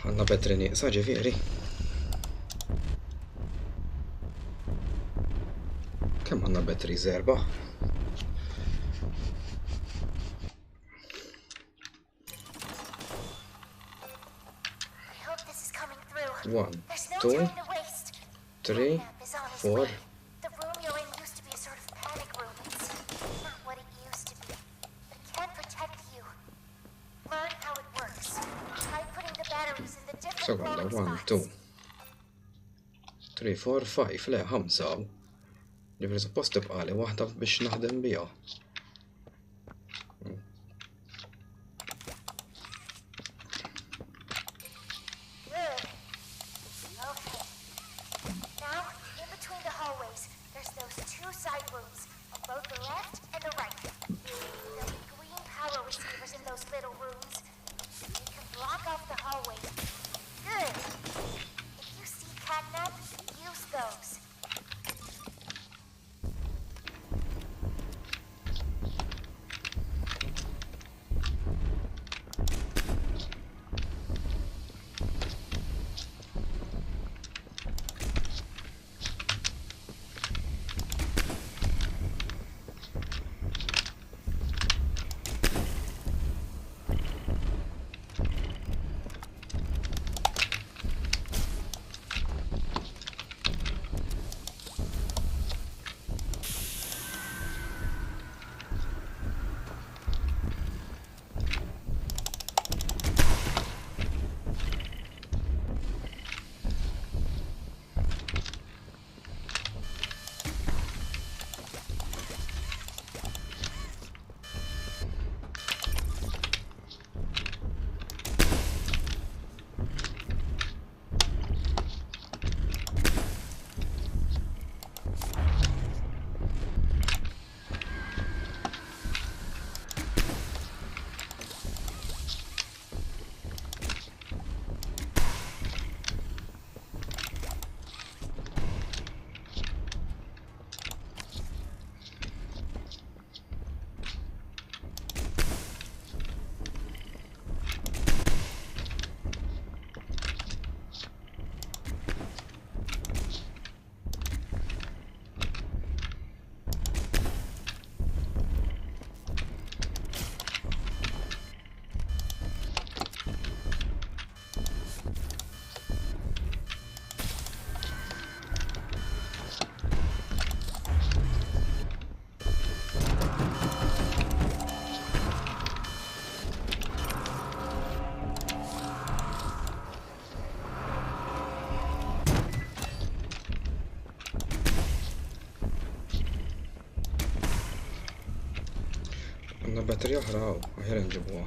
Għandna battery nieqsa ġifieri. Kemm għandna battery zerba? One, two, 3, 4. The room you're in used to be a sort of panic room. It's not what it used to be. It can't protect you. Learn how it works. Try putting the batteries in the different So għandna rolling 1, 2, spots. 3, 4, 5, le 5. Ġifri suppost tibqa' li waħda biex naħdem biha. Good. Okay. Now, in between the hallways, there's those two side rooms, on both the left and the right. There'll be green power receivers in those little rooms. You can block off the hallway. Good. If you see catnap, use those. Għandna battery oħra aħjar nġibuha.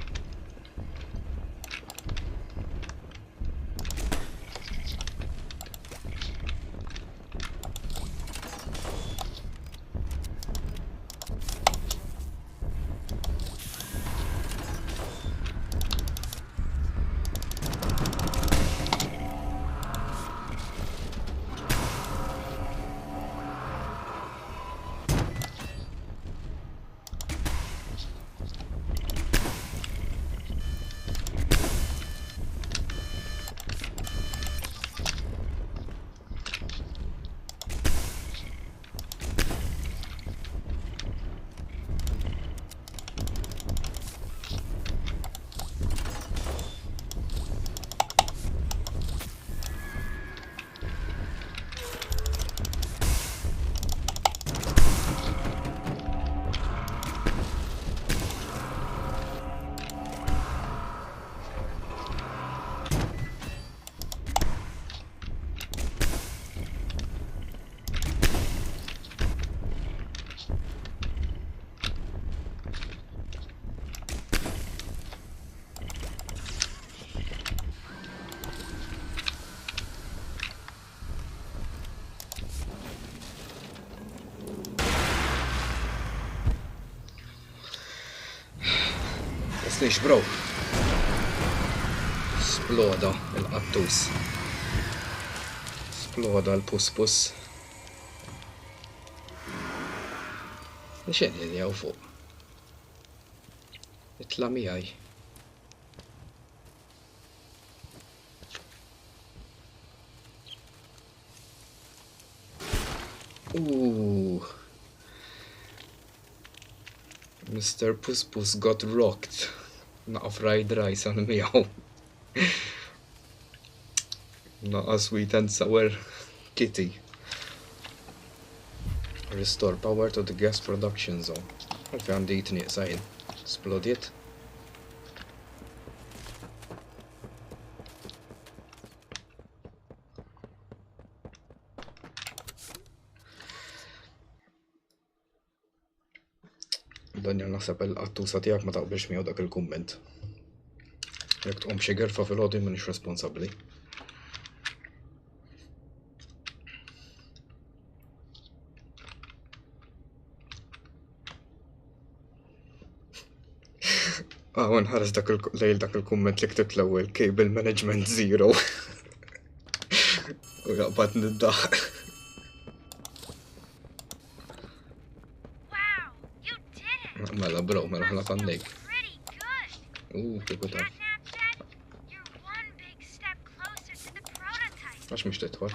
ħossniex bro. Sploda il-qattus. Sploda l-puspus. Nixen li għaw fuq. Itla miħaj. Mr. Puspus got rocked. Naqaf fried rice għan miegħu. Naqa sweet and sour kitty. Restore power to the gas production zone. Għalfi għandi jitniqsa jien. Splodiet. Danja naħseb il-qattusa tiegħek ma taqbilx miegħu dak il-kumment. Jekk tqum xi gerfa fil-ħodi m'iniex responsabbli. Nħares lejl dak il-kumment li ktibt l-ewwel Cable Management Zero. U jaqbad niddaħ. Mela bro, mela ħla fannik. Kiku ta' għax mux titħol.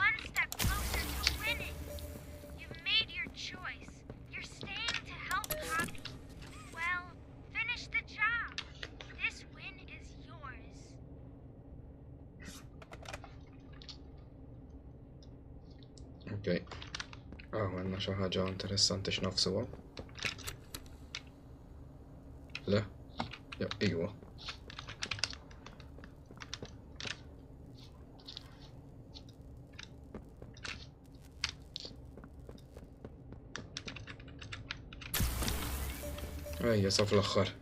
Ok. Għanna xaħġa interessanti x'nafsu għu. Le? Ja, iwa. Ejja, sa fl-axħar.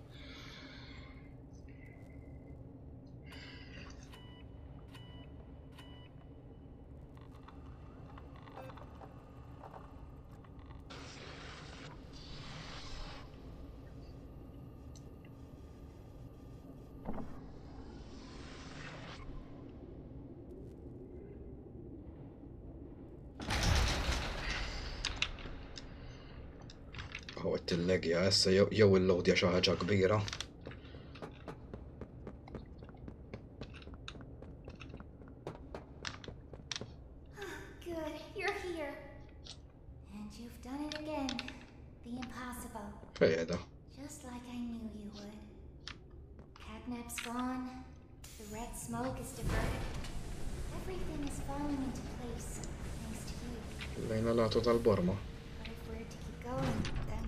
Għawet il-legja, essa jew il-lodja xi ħaġa kbira. Good, you're here. And you've done it again. The impossible. Fejeda. Just like I knew you would. Catnap's gone. The red smoke is diverted. Everything is falling into place, thanks to you. Lejna latu tal-borma. But if we're to keep going, then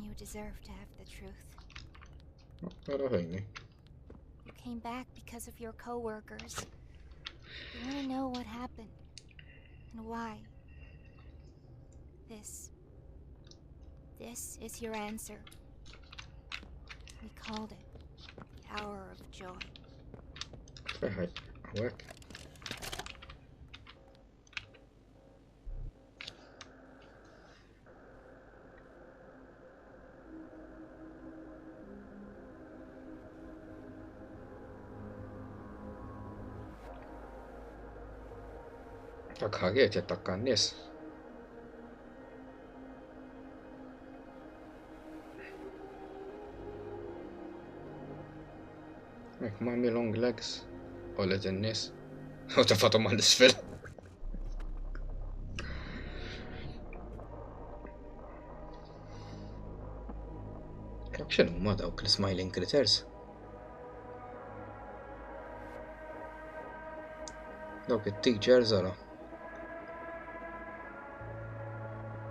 you deserve to have the truth. Għara ħejni. You came back because of your co-workers. You want to know what happened and why. This is your answer. We called it the Hour of Joy. Fejħaj, għawek. Dak ħagiet jattakka n-nies. Mek mammi long legs. Għolet n-nies. U tafatom għal-isfel. Dak xenu ma dawk l-smiling critters? Dawk it-teachers għara.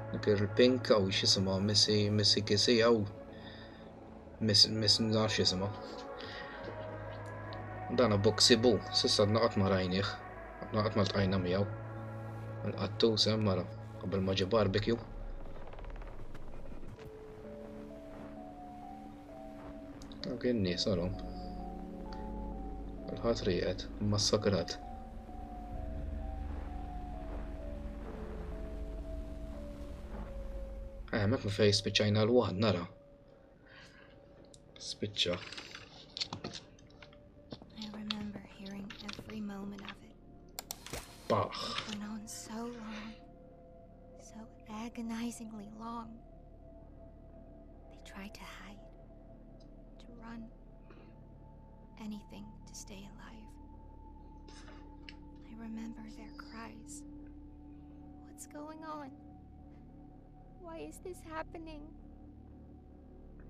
Dik il-pink għaw xisima Missy Kissy għaw Miss naf xisima. Dana boksibu, sissa d-naqat ma rajniħ, naqat ma l-tqajna miegħu. Nqattu sem mara, qabel ma ġi barbecue. Dak in-nies għalhom. Il-ħadd riqed, massakrat. Mek ma fej spiċċajna l-waħd nara. Spiċċa. Bach. It went on so long. So agonizingly long. They tried to hide. To run. Anything to stay alive. I remember their cries. What's going on? Why is this happening?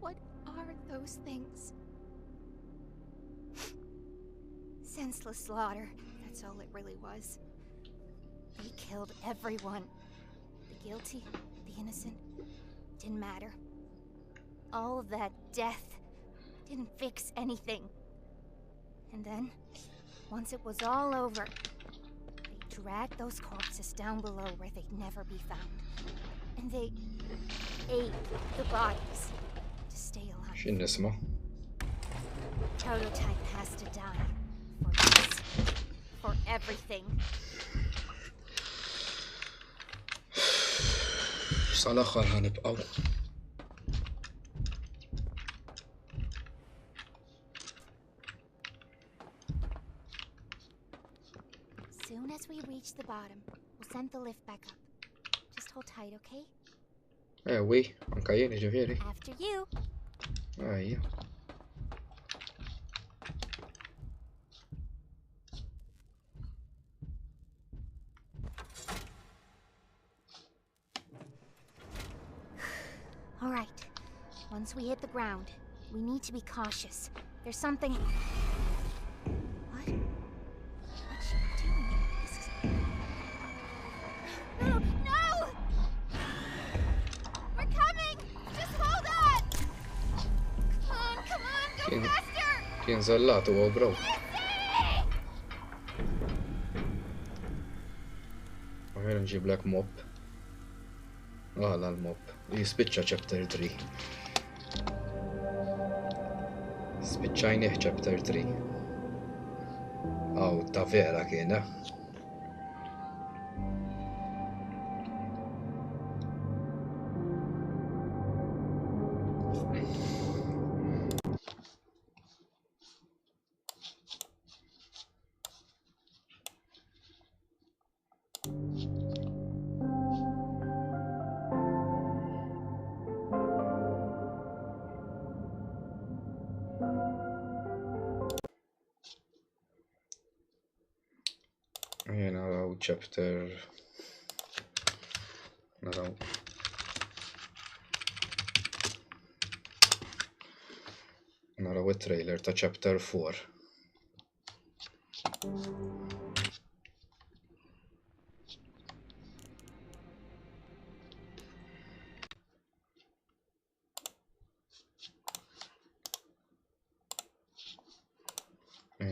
What are those things? Senseless slaughter. That's all it really was. They killed everyone. The guilty, the innocent. Didn't matter. All of that death didn't fix anything. And then, once it was all over, they dragged those corpses down below where they'd never be found. And they ate the bodies to stay alive. X'in nisma? Prototype has to die. For this. For everything. Sal-aħħar ħanibqgħu. Soon as we reach the bottom, we'll send the lift back up. Just hold tight, okay? Wi, anka jien ġifieri. After you. Ejja. All right. Once we hit the ground, we need to be cautious. There's something... What? What's she doing? This is... No! No! We're coming! Just hold on! Come on, go faster! Kien żallat u bro. Għamil nġiblek mop. Għala l-mop. Jispiċċa chapter 3. Spiċċajnieh chapter 3. Aw, ta' vera kien, Naraw chapter... Naraw. Naraw it-trailer ta' chapter 4.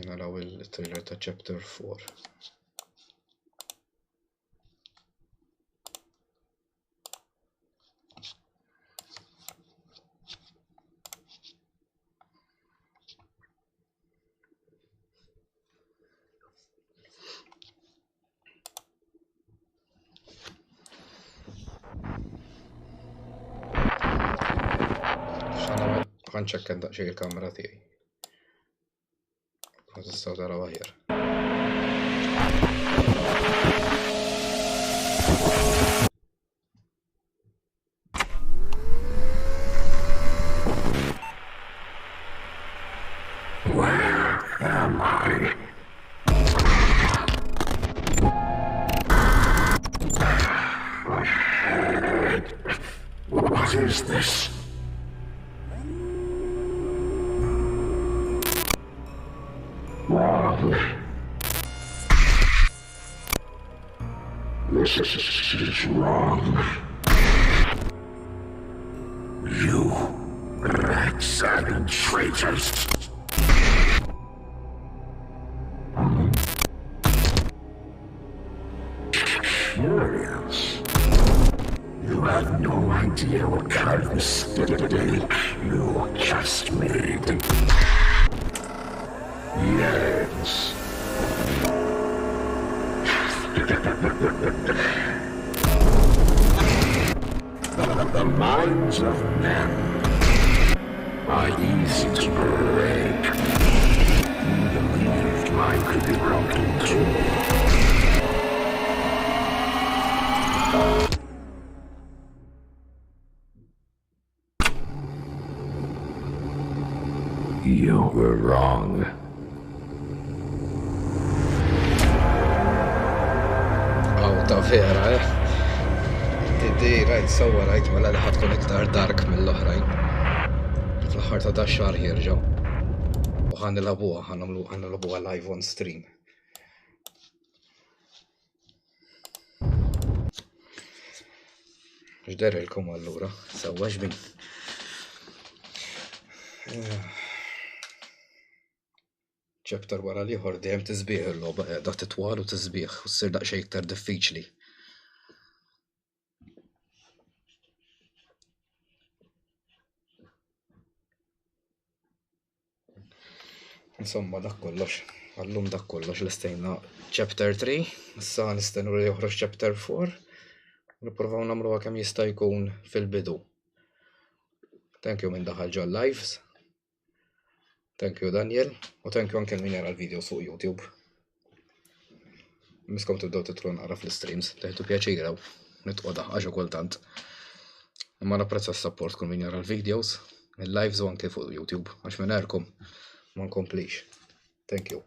Naraw il-trailer ta' chapter 4. ħanċekka daqsxejn il-kamera tiegħi. Tistgħu taraw aħjar. Where am I? My head. What is this? Wrong. This is wrong. You rats and traitors. Curious. You have no idea what kind of mistake you just made. Yes. The minds of men are easy to break. You believed mine could be broken too. You were wrong. Ta' vera, Di rajt sewwa rajt mela li ħatkun iktar dark mill-oħrajn. Fl-aħħar ta' dax xahar jirġgħu. U ħanilabuha live on stream. X'derilkom allura, sewwa x'bin. Chapter wara l-ieħor dejjem tisbieħ il-logħba qiegħda titwal u tisbieħ u ssir daqsxejn iktar diffiċli. Insomma dak kollox, għallum dak kollox l-istejna chapter 3, issa nistennu li joħroġ chapter 4, nippruvaw nagħmluha kemm jista' jkun fil-bidu. Thank you min daħal ġol lives. Thank you Daniel, u thank you anke min jara l-videos fuq YouTube. Miskom tibdew titlu naqra fl-streams, teħdu pjaċira u nitqoda għaxu kultant. Imma napprezza s-support kull min jara l-videos, il-lives u anke fuq YouTube, għax minn għarkom ma nkomplix. Thank you.